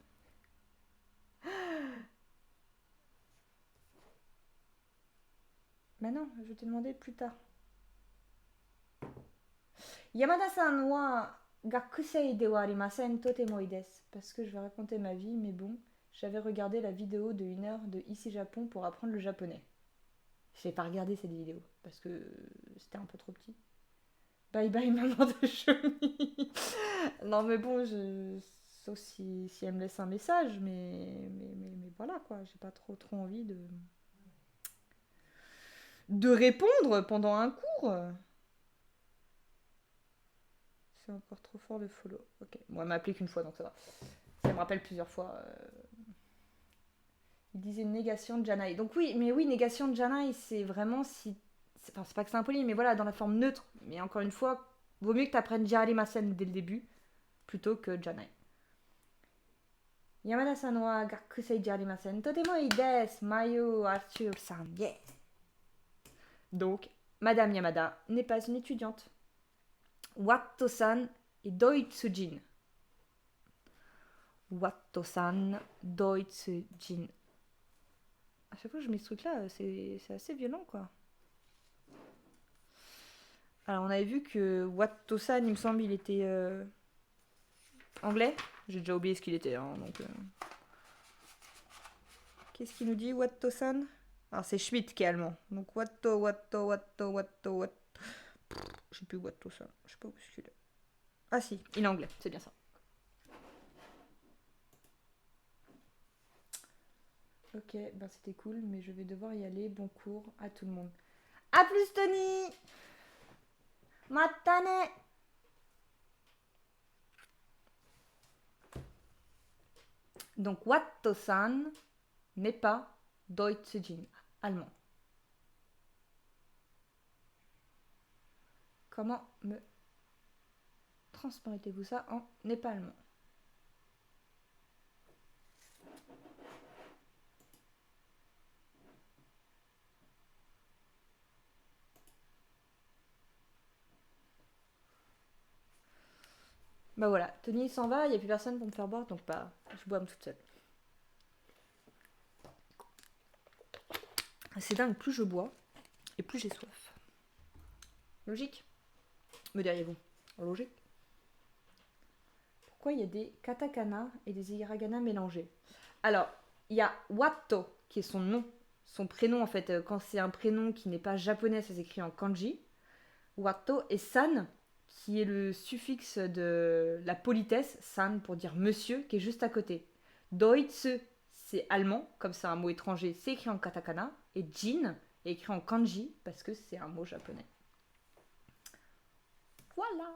Bah non, je t'ai demandé plus tard. Yamada-san wa gakusei de wa arimasen totemo ii desu. Parce que je vais raconter ma vie, mais bon, j'avais regardé la vidéo de 1 heure de Ici Japon pour apprendre le japonais. Je n'ai pas regardé cette vidéo parce que c'était un peu trop petit. Bye bye maman de chenille. Non mais bon, sauf si elle me laisse un message, mais voilà quoi, j'ai pas trop envie de répondre pendant un cours. C'est encore trop fort le follow. Ok. Bon, elle m'a appelé qu'une fois, donc ça va. Ça me rappelle plusieurs fois. Il disait négation de Janai. Donc oui, mais oui, négation de Janai, c'est vraiment si... Enfin, c'est pas que c'est impoli, mais voilà, dans la forme neutre. Mais encore une fois, vaut mieux que tu apprennes Jarimasen dès le début, plutôt que Janai. Yamada-san wa gakusei jarimasen. Totemo ii desu. Mayu Arthur-san. Yeah. Donc, Madame Yamada n'est pas une étudiante. Watto-san est doitsujin. Watto-san, doitsujin. À chaque fois que je mets ce truc-là, c'est assez violent, quoi. Alors, on avait vu que Watto-san, il me semble, il était anglais. J'ai déjà oublié ce qu'il était, hein, donc... Qu'est-ce qu'il nous dit, Watto-san? Alors, c'est Schmidt qui est allemand. Donc, Watto. Je sais plus Watto-san. Je sais pas où est-ce qu'il est. Ah si, il est anglais, c'est bien ça. Ok, ben c'était cool, mais je vais devoir y aller. Bon cours à tout le monde. A plus, Tony! Matane! Donc, Watto-san n'est pas Deutschjin, allemand. Comment me transmettez-vous ça en n'est pas allemand? Bah voilà, Tony s'en va, il n'y a plus personne pour me faire boire, donc bah, je bois toute seule. C'est dingue, plus je bois, et plus j'ai soif. Logique? Me diriez-vous? Logique? Pourquoi il y a des katakana et des hiragana mélangés? Alors, il y a Watto, qui est son nom, son prénom en fait. Quand c'est un prénom qui n'est pas japonais, ça s'écrit en kanji. Watto, et san, qui est le suffixe de la politesse, san pour dire monsieur, qui est juste à côté. Doitsu, c'est allemand, comme c'est un mot étranger, c'est écrit en katakana. Et jin est écrit en kanji, parce que c'est un mot japonais. Voilà!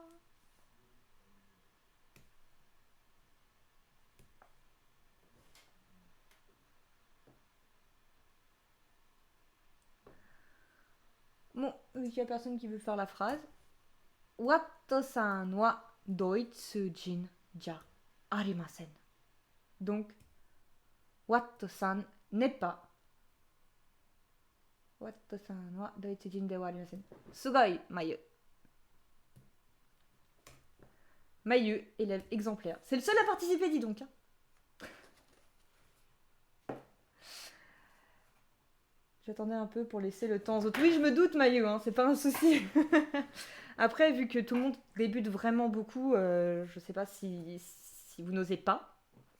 Bon, vu qu'il n'y a personne qui veut faire la phrase. Watto-san wa doitsujin ja arimasen. Donc, Watto-san n'est pas. Watto-san wa doitsujin de wa arimasen. Sugoi Mayu. Mayu, élève exemplaire. C'est le seul à participer, dis donc. Hein. J'attendais un peu pour laisser le temps aux autres. Oui, je me doute, Mayu, hein, c'est pas un souci. Après, vu que tout le monde débute vraiment beaucoup, je sais pas si vous n'osez pas,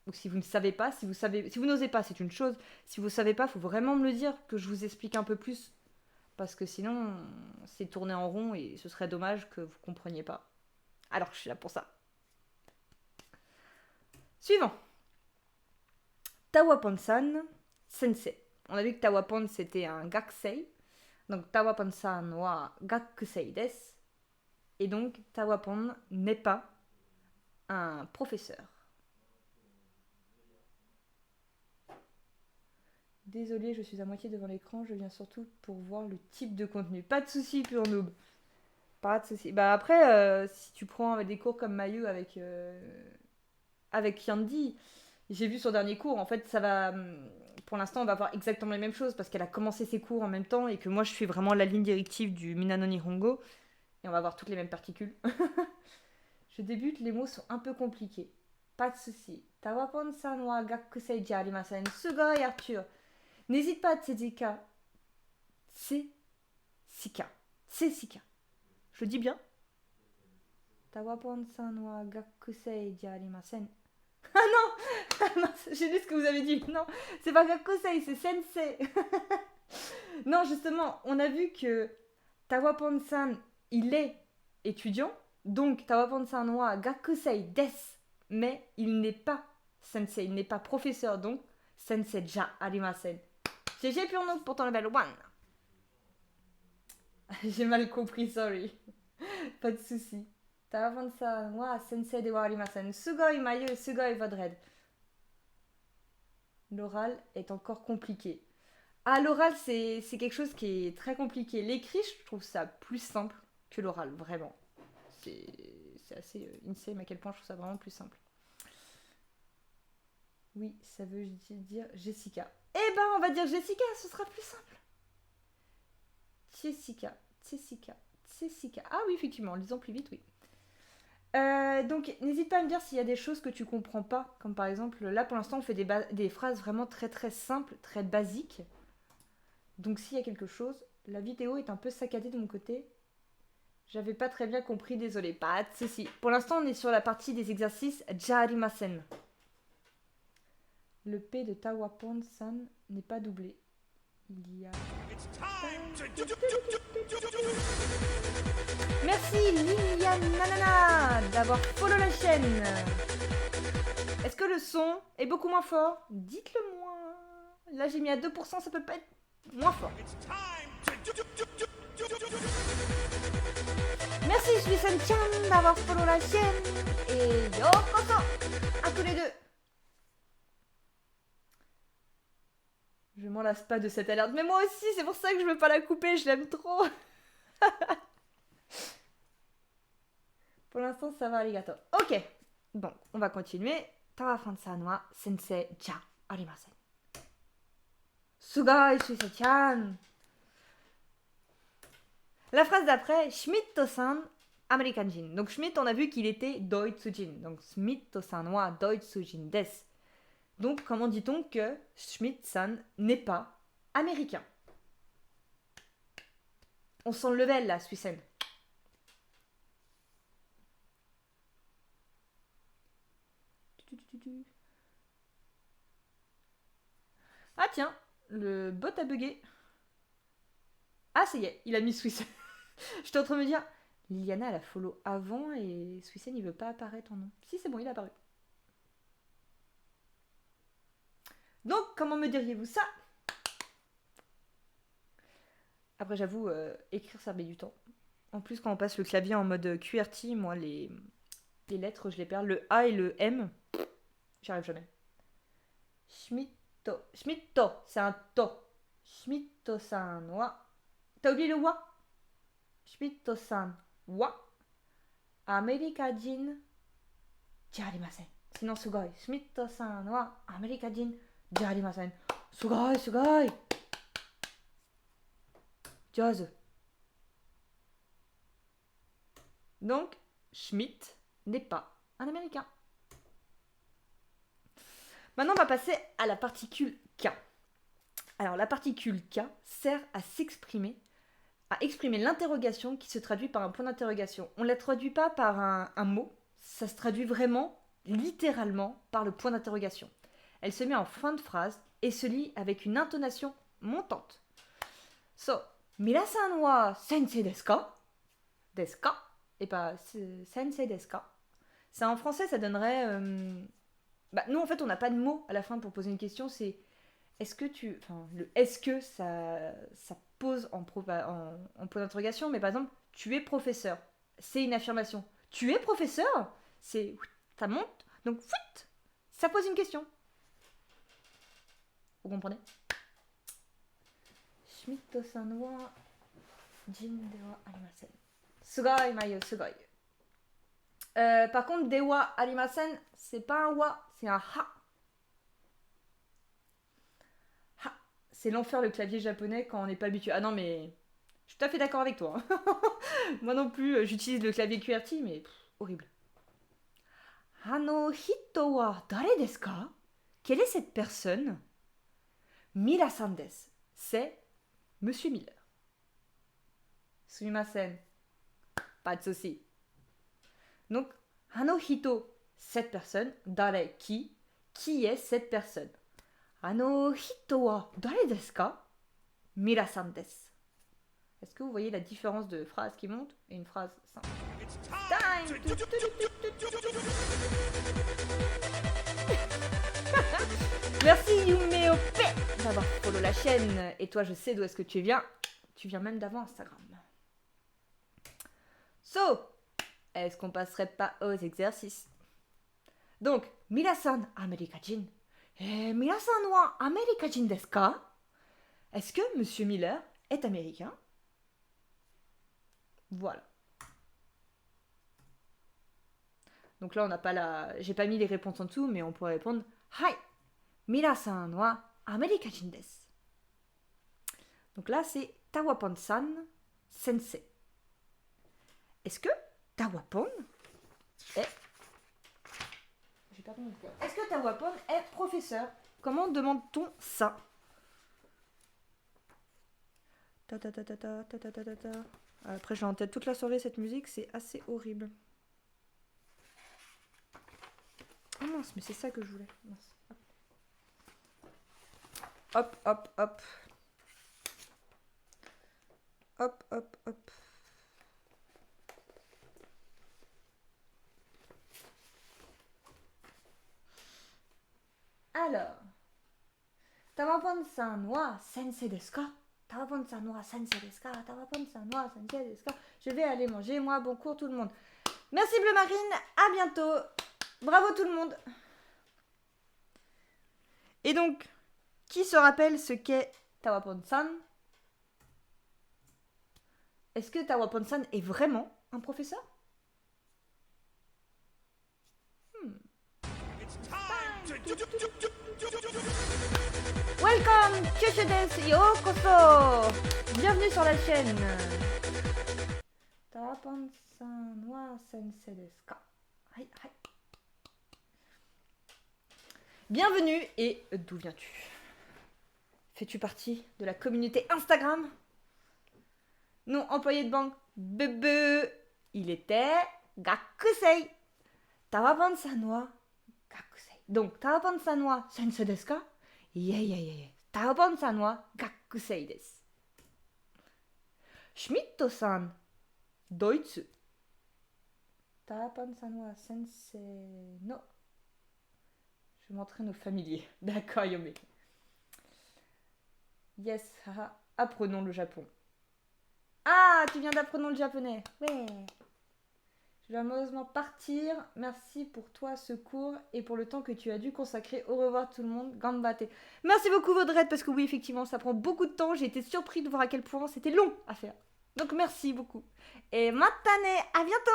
ou si vous ne savez pas. Si vous n'osez pas, c'est une chose. Si vous savez pas, faut vraiment me le dire, que je vous explique un peu plus. Parce que sinon, c'est tourner en rond et ce serait dommage que vous compreniez pas. Alors je suis là pour ça. Suivant. Tawapon-san sensei. On a vu que Tawapon c'était un gakusei. Donc Tawapon-san wa gakusei desu. Et donc Tawapon n'est pas un professeur. Désolée, je suis à moitié devant l'écran, je viens surtout pour voir le type de contenu. Pas de soucis, pur noob. Pas de soucis. Bah après, si tu prends des cours comme Mayu avec Yandy, j'ai vu son dernier cours, en fait, ça va... Pour l'instant, on va voir exactement les mêmes choses parce qu'elle a commencé ses cours en même temps et que moi, je suis vraiment la ligne directive du Minano Nihongo. Et on va voir toutes les mêmes particules. Je débute, les mots sont un peu compliqués. Pas de soucis. Tawapon-san wa gakusei ji arimasen. Sugoi Arthur. N'hésite pas, Tsezika. Tsesika. Tsesika. Je dis bien. Tawapon-san wa gakusei ji arimasen. Ah non, j'ai lu ce que vous avez dit. Non, c'est pas gakusei, c'est sensei. Non, justement, on a vu que Tawapon-san, il est étudiant. Donc, Tawapon-san wa gakusei desu. Mais il n'est pas sensei, il n'est pas professeur. Donc, sensei ja arimasen. GG pour nous, pour ton level 1. J'ai mal compris, sorry. Pas de soucis. Tawafansan wa sensei de wa arimasen. Sugoi mayu, sugoi vodred. L'oral est encore compliqué. Ah, l'oral, c'est quelque chose qui est très compliqué. L'écrit, je trouve ça plus simple que l'oral, vraiment. C'est assez insane à quel point je trouve ça vraiment plus simple. Oui, ça veut dire Jessica. Eh ben, on va dire Jessica, ce sera plus simple. Jessica. Ah oui, effectivement, en lisant plus vite, oui. Donc, n'hésite pas à me dire s'il y a des choses que tu comprends pas. Comme par exemple, là, pour l'instant, on fait des phrases vraiment très très simples, très basiques. Donc, s'il y a quelque chose, la vidéo est un peu saccadée de mon côté. J'avais pas très bien compris, désolé. Pas de souci. Pour l'instant, on est sur la partie des exercices Jarimasen. Le P de Tawapan-san n'est pas doublé. Il y a... Merci Lilian Nanana d'avoir follow la chaîne. Est-ce que le son est beaucoup moins fort? Dites-le moi. Là, j'ai mis à 2%, ça peut pas être moins fort. Merci Suisen-chan d'avoir follow la chaîne. Et yokoso à tous les deux. Je m'en lasse pas de cette alerte. Mais moi aussi, c'est pour ça que je veux pas la couper, je l'aime trop. Pour l'instant, ça va, arigato. Ok, bon, on va continuer. Tawafansan wa sensei ja arimasen. Sugoi Suisen-chan. La phrase d'après, Schmidt-san, American Jin. Donc Schmidt, on a vu qu'il était Deutschjin. Donc Schmidt-san wa Deutschjin des. Donc comment dit-on que Schmidt-san n'est pas américain? On sent le level là, Suisen. Ah tiens, le bot a bugué. Ah ça y est, il a mis Suisen. J'étais en train de me dire, Liliana elle a follow avant et Suisen il veut pas apparaître en nom. Si c'est bon, il est apparu. Donc comment me diriez-vous ça? Après j'avoue, écrire ça met du temps. En plus quand on passe le clavier en mode QWERTY, moi les lettres je les perds. Le A et le M, j'y arrive jamais. Schmitto, c'est un to. Schmitto-san wa. T'as oublié le wa? Schmitto-san wa. Amerikajin jarimasen. Sinon, sugoi. Schmitto-san wa Amerikajin jarimasen. Sugoi, sugoi. Jazz. Donc, Schmidt n'est pas un américain. Maintenant, on va passer à la particule K. Alors, la particule K sert à s'exprimer, à exprimer l'interrogation qui se traduit par un point d'interrogation. On ne la traduit pas par un mot, ça se traduit vraiment, littéralement, par le point d'interrogation. Elle se met en fin de phrase et se lit avec une intonation montante. So, minasan wa sensei desu ka? Desu ka? Et pas sensei desu ka? Ça en français, ça donnerait... nous, en fait, on n'a pas de mot à la fin pour poser une question, c'est... Est-ce que tu... Enfin, le est-ce que, ça pose en point d'interrogation, mais par exemple, tu es professeur. C'est une affirmation. Tu es professeur? C'est... Ça monte, donc ça pose une question. Vous comprenez? Schmitto-san wa jin dewa arimasen. Sugoi mayu, sugoi. Par contre, dewa arimasen, c'est pas un wa, c'est un ha. Ha. C'est l'enfer le clavier japonais quand on n'est pas habitué. Ah non, mais je suis tout à fait d'accord avec toi. Moi non plus, j'utilise le clavier QWERTY, mais horrible. Hano hito wa dare desu ka? Quelle est cette personne? Mira-san desu. C'est Monsieur Miller. Sumimasen. Pas de souci. Donc, hano hito, cette personne. Dare, qui? Qui est cette personne? Hano hito wa dare desu ka? Mira-san desu. Est-ce que vous voyez la différence de phrase qui monte et une phrase simple? Time. Merci Yumeope d'avoir follow la chaîne. Et toi, je sais d'où est-ce que tu viens. Tu viens même d'avant Instagram. So, est-ce qu'on passerait pas aux exercices? Donc, Minasan Amerikajin. Minasan wa Amerikajin desu ka? Est-ce que Monsieur Miller est américain? Voilà. Donc là, on n'a pas la... J'ai pas mis les réponses en dessous, mais on pourrait répondre Hai, Minasan wa Amerikajin desu. Donc là, c'est Tawapon-san sensei. Est-ce que Tawapon est... J'ai perdu mon cœur. Est-ce que Tawapon est professeur? Comment demande-t-on ça? Après, j'ai en tête toute la soirée cette musique, c'est assez horrible. Oh mince, mais c'est ça que je voulais. Mince. Hop, hop, hop. Hop, hop, hop. Alors, Tawapon-san wa sensei desu ka? Tawapon-san wa sensei desu ka? Tawapon-san wa sensei desu ka? Je vais aller manger, moi, bon cours tout le monde. Merci Bleu Marine, à bientôt. Bravo tout le monde. Et donc, qui se rappelle ce qu'est Tawapon-san? Est-ce que Tawapon-san est vraiment un professeur? Welcome, Kyosho desu, yokoso. Bienvenue sur la chaîne. Tawapon-san wa sensei desu ka? Hai, hai. Bienvenue et d'où viens-tu? Fais-tu partie de la communauté Instagram? Non, employé de banque. Bebe. Il était Gakusei. Tawapon-san wa Gakusei. Donc, Tawapon-san wa sensei desu ka? Yeah. Tawapon-san wa Gakusei desu. Schmidt-san, Deutsch. Tawapon-san wa sensei no. Je m'entraîne au familier. D'accord, Yome. Yes, haha. Apprenons le Japon. Ah, tu viens d'apprendre le japonais. Ouais. Je dois malheureusement partir. Merci pour toi, ce cours, et pour le temps que tu as dû consacrer. Au revoir tout le monde. Gambate. Merci beaucoup, Vaudrette, parce que oui, effectivement, ça prend beaucoup de temps. J'ai été surpris de voir à quel point c'était long à faire. Donc, merci beaucoup. Et matane, à bientôt.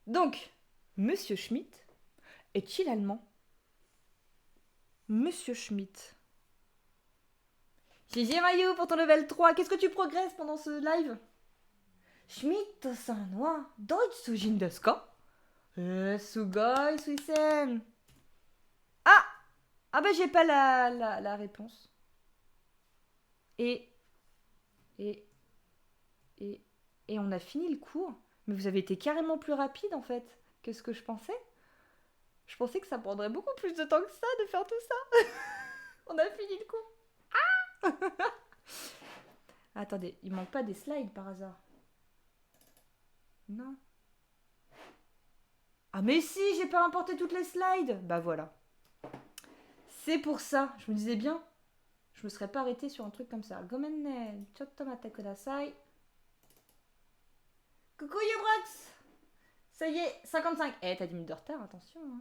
Donc, Monsieur Schmidt est-il allemand? Monsieur Schmidt. Gigi Mayu pour ton level 3. Qu'est-ce que tu progresses pendant ce live? Schmidt-san wa Deutsch-jin desu ka? Sugoi, Suisen. Ah! Ah bah j'ai pas la réponse. Et on a fini le cours. Mais vous avez été carrément plus rapide en fait que ce que je pensais. Je pensais que ça prendrait beaucoup plus de temps que ça de faire tout ça. On a fini le cours. Ah! Attendez, il manque pas des slides par hasard? Non. Ah mais si, j'ai pas importé toutes les slides. Bah voilà. C'est pour ça, je me disais bien, je me serais pas arrêtée sur un truc comme ça. Gomenne, chotto matte kudasai. Coucou Yobrox. Ça y est, 55. Eh, t'as 10 minutes de retard, attention. Hein.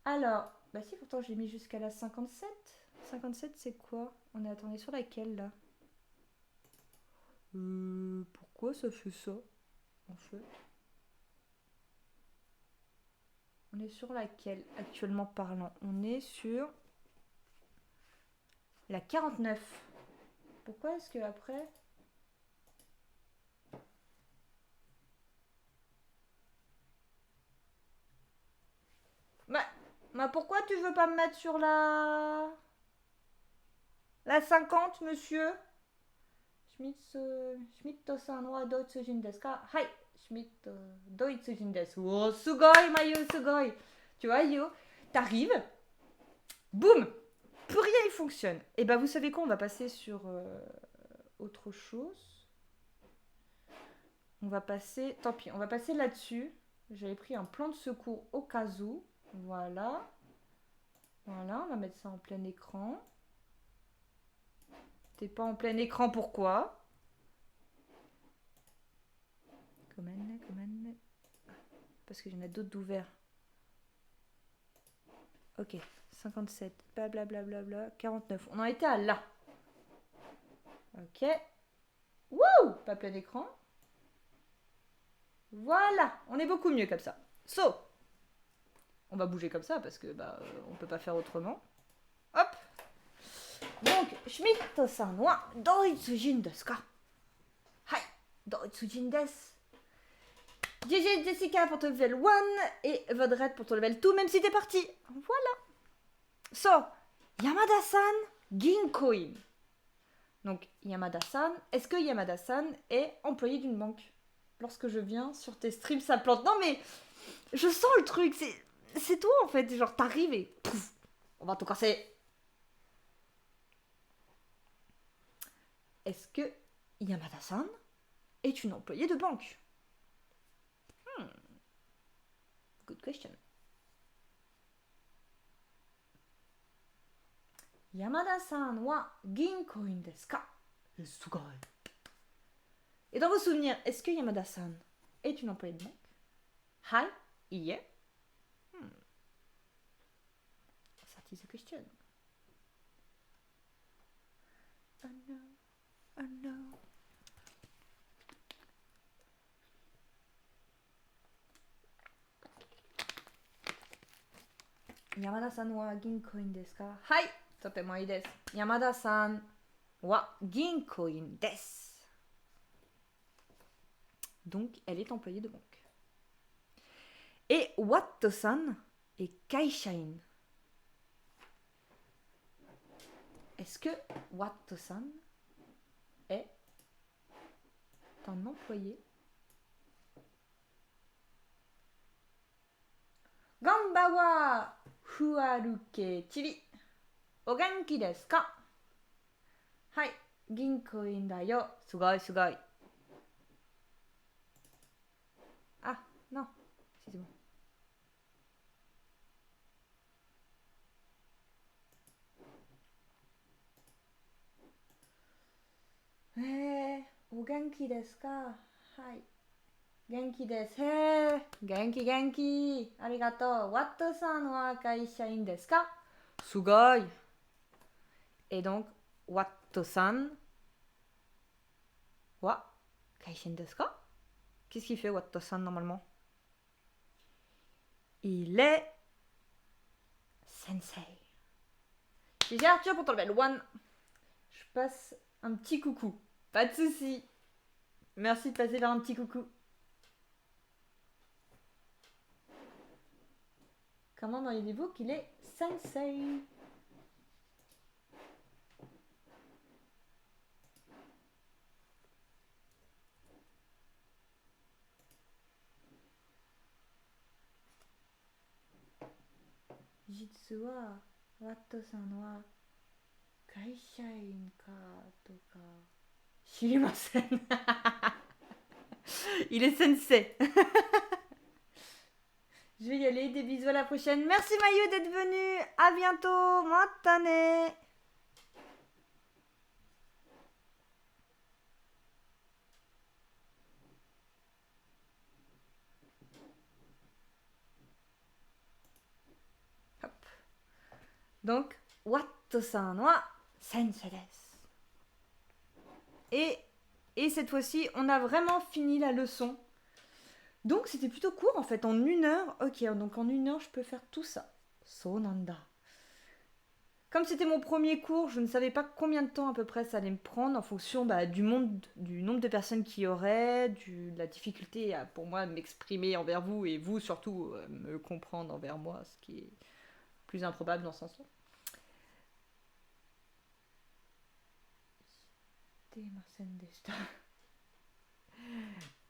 Alors, bah si, pourtant j'ai mis jusqu'à la 57. 57, c'est quoi? On est attendu sur laquelle, là? Pourquoi ça fait ça, en fait? On est sur laquelle, actuellement parlant? On est sur la 49. Pourquoi est-ce que après... Bah pourquoi tu veux pas me mettre sur la 50, monsieur? Schmidt-san wa Deutsch-jin desu ka? Hai, Schmidt, Deutsch-jin desu. Oh, sugoi, Mayu, sugoi. Tu vois, Yo, t'arrives, boum, plus rien il fonctionne. Et bah vous savez quoi, on va passer sur autre chose. On va passer, tant pis, on va passer là-dessus. J'avais pris un plan de secours au cas où. Voilà. Voilà, on va mettre ça en plein écran. C'était pas en plein écran, pourquoi? Comment? Parce qu'il y en a d'autres d'ouverts. Ok, 57, blablabla, 49. On en était à là. Ok. Wouh! Pas plein écran. Voilà, on est beaucoup mieux comme ça. So, on va bouger comme ça parce que on peut pas faire autrement. Hop. Donc, Schmidt-san wa doitsujin desu ka? Hai, doitsujin desu. GG Jessica pour ton level 1 et Vodred pour ton level 2, même si t'es parti. Voilà. So, Yamada-san Ginkoin. Donc, Yamada-san, est-ce que Yamada-san est employé d'une banque? Lorsque je viens sur tes streams, ça plante. Non, mais je sens le truc. C'est toi, en fait. Genre, t'arrives et pouf, on va tout casser. Est-ce que Yamada-san est une employée de banque? Good question. Yamada-san wa ginkoin desu ka? Sugoi. Et dans vos souvenirs, est-ce que Yamada-san est une employée de banque? Hai, iie. That is a question. Oh no, oh no. Yamada-san wa ginkoin desu ka? Hai, totemo ii desu. Yamada-san wa ginkoin desu. Donc, elle est employée de banque. Et Watto-san est kaishain. Est-ce que Watto-san est un employé? Gamba wa fuaruke chiri. O genki desu ka? Hai, ginkoin da yo. Sugoi, sugoi. Ah, non, c'est bon. O genki desu ka? Hai. Genki desu. Genki, genki. Arigato. Watto-san wa kaishain desu ka? Sugoi. Et donc, Watto-san wa kaishain desu ka? Qu'est-ce qu'il fait, Watto-san, normalement? Il est sensei. GG Arthur pour ton level 1. Je passe un petit coucou. Pas de soucis. Merci de passer par un petit coucou. Comment voyez-vous qu'il est sensei? Jitsu wa Watto-san wa kaishain ka toka shirimasen. Il est sensei. Je vais y aller, des bisous, à la prochaine. Merci Mayu d'être venu. À bientôt. Matane. Hop. Donc, Watto-san wa sensei desu. Et cette fois-ci, on a vraiment fini la leçon. Donc c'était plutôt court en fait, en 1 heure. Ok, donc en 1 heure, je peux faire tout ça. Sonanda. Comme c'était mon premier cours, je ne savais pas combien de temps à peu près ça allait me prendre en fonction du nombre de personnes qu'il y aurait, de la difficulté pour moi de m'exprimer envers vous et vous surtout me comprendre envers moi, ce qui est plus improbable dans ce sens-là.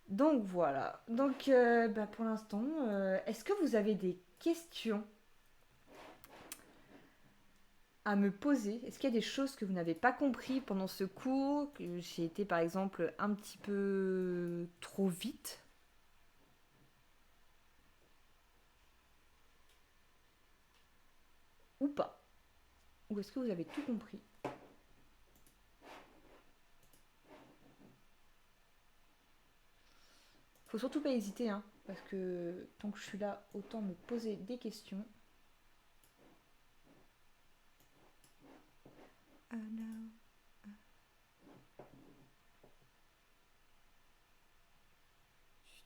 Donc voilà. Donc pour l'instant, est-ce que vous avez des questions à me poser? Est-ce qu'il y a des choses que vous n'avez pas compris pendant ce cours, que j'ai été par exemple un petit peu trop vite? Ou pas? Ou est-ce que vous avez tout compris? Faut surtout pas hésiter, hein, parce que tant que je suis là, autant me poser des questions. Oh no.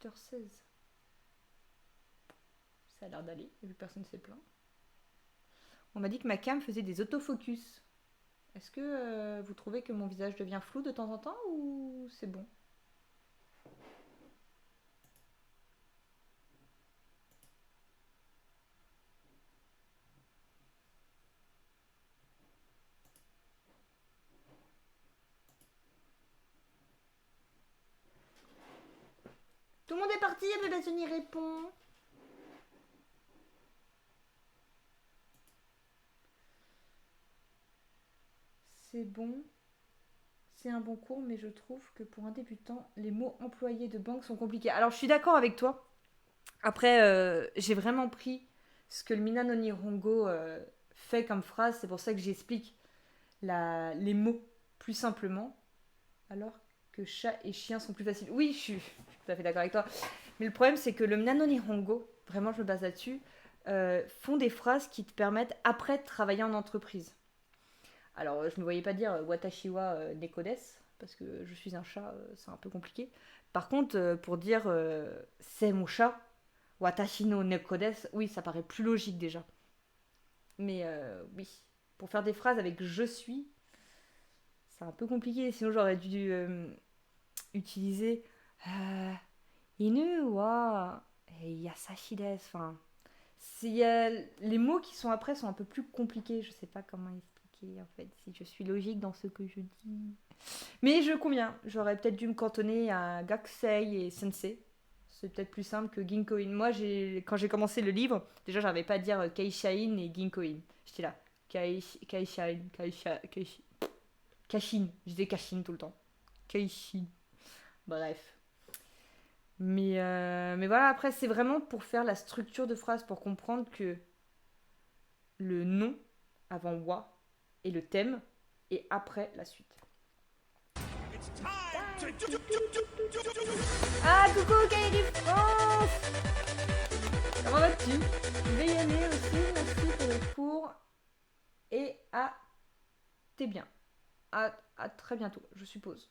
8h16. Ça a l'air d'aller, vu que personne ne s'est plaint. On m'a dit que ma cam faisait des autofocus. Est-ce que vous trouvez que mon visage devient flou de temps en temps ou c'est bon? Tout le monde est parti, personne n'y répond. C'est bon. C'est un bon cours, mais je trouve que pour un débutant, les mots employés de banque sont compliqués. Alors, je suis d'accord avec toi. Après, j'ai vraiment pris ce que le Mina no Nihongo fait comme phrase. C'est pour ça que j'explique les mots plus simplement. Alors que chat et chien sont plus faciles. Oui, je suis tout à fait d'accord avec toi. Mais le problème, c'est que le Mina no Nihongo, vraiment, je me base là-dessus, font des phrases qui te permettent après de travailler en entreprise. Alors, je ne me voyais pas dire Watashi wa nekodes, parce que je suis un chat, c'est un peu compliqué. Par contre, pour dire c'est mon chat, Watashi no nekodes, oui, ça paraît plus logique déjà. Mais oui, pour faire des phrases avec je suis, c'est un peu compliqué. Sinon, j'aurais dû utiliser inu wa yasashi desu. Enfin, les mots qui sont après sont un peu plus compliqués. Je sais pas comment expliquer en fait, si je suis logique dans ce que je dis. Mais je conviens, j'aurais peut-être dû me cantonner à Gakusei et Sensei. C'est peut-être plus simple que Ginkoin. Moi, quand j'ai commencé le livre, déjà, j'arrivais pas à dire Keishain et Ginkoin. J'étais là. Keishain, Kashin. Je disais Kashin tout le temps. Keishin. Bref. Mais voilà, après, c'est vraiment pour faire la structure de phrase, pour comprendre que le nom avant wa et le thème, et après la suite. Ah, coucou Kairi France! Comment vas-tu? Je vais y aller aussi, merci pour le cours. Et t'es bien. À très bientôt, je suppose.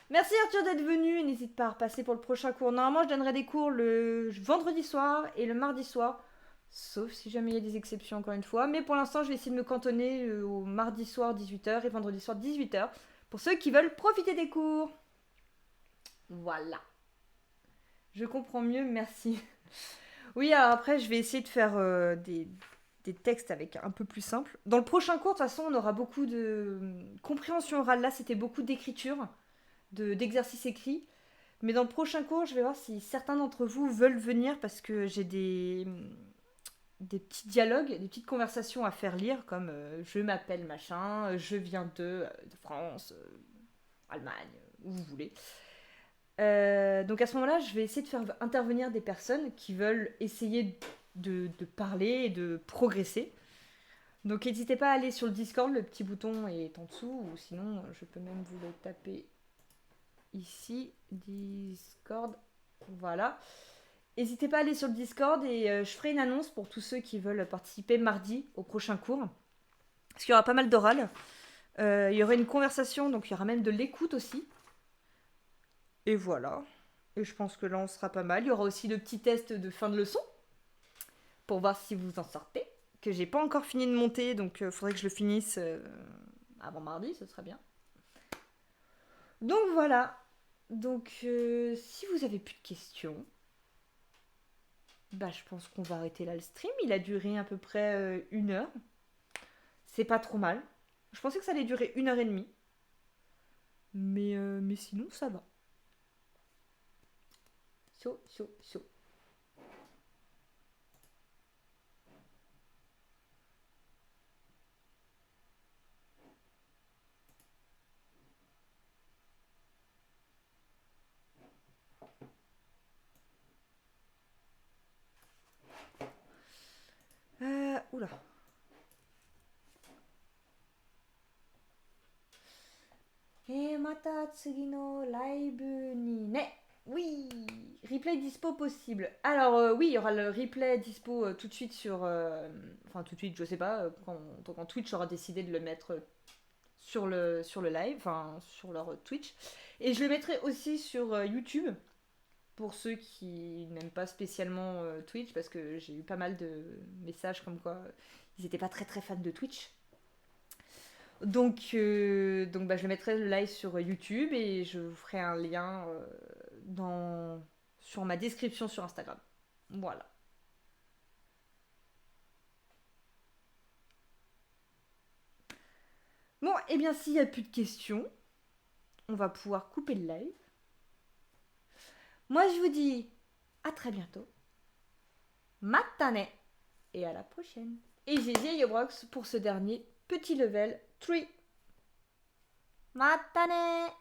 Merci Arthur d'être venu, n'hésite pas à repasser pour le prochain cours. Normalement, je donnerai des cours le vendredi soir et le mardi soir. Sauf si jamais il y a des exceptions encore une fois. Mais pour l'instant, je vais essayer de me cantonner au mardi soir 18h et vendredi soir 18h. Pour ceux qui veulent profiter des cours. Voilà. Je comprends mieux, merci. Oui, alors après, je vais essayer de faire des textes avec un peu plus simple. Dans le prochain cours, de toute façon, on aura beaucoup de compréhension orale. Là, c'était beaucoup d'écriture, d'exercices écrits. Mais dans le prochain cours, je vais voir si certains d'entre vous veulent venir parce que j'ai des petits dialogues, des petites conversations à faire lire, comme je m'appelle machin, je viens de France, Allemagne, où vous voulez. Donc à ce moment-là, je vais essayer de faire intervenir des personnes qui veulent essayer de parler et de progresser. Donc n'hésitez pas à aller sur le Discord, le petit bouton est en dessous, ou sinon je peux même vous le taper ici, Discord, voilà. N'hésitez pas à aller sur le Discord et je ferai une annonce pour tous ceux qui veulent participer mardi au prochain cours. Parce qu'il y aura pas mal d'oral. Il y aura une conversation, donc il y aura même de l'écoute aussi. Et voilà. Et je pense que là, on sera pas mal. Il y aura aussi le petit test de fin de leçon pour voir si vous en sortez. Que j'ai pas encore fini de monter, donc il faudrait que je le finisse avant mardi, ce serait bien. Donc voilà. Donc si vous avez plus de questions, bah je pense qu'on va arrêter là le stream. Il a duré à peu près 1 heure. C'est pas trop mal. Je pensais que ça allait durer 1h30. Mais sinon, ça va. So. Oula. Mata tsugi no live ni ne. Oui, replay dispo possible. Alors oui, il y aura le replay dispo tout de suite sur... Enfin tout de suite, je sais pas, quand Twitch aura décidé de le mettre sur le live, enfin sur leur Twitch. Et je le mettrai aussi sur YouTube, pour ceux qui n'aiment pas spécialement Twitch, parce que j'ai eu pas mal de messages comme quoi ils n'étaient pas très très fans de Twitch. Donc bah, je le mettrai le live sur YouTube et je vous ferai un lien sur ma description sur Instagram. Voilà. Bon, et bien s'il n'y a plus de questions, on va pouvoir couper le live. Moi je vous dis à très bientôt. Matane et à la prochaine. Et GG Yobrox pour ce dernier petit level 3. Matane!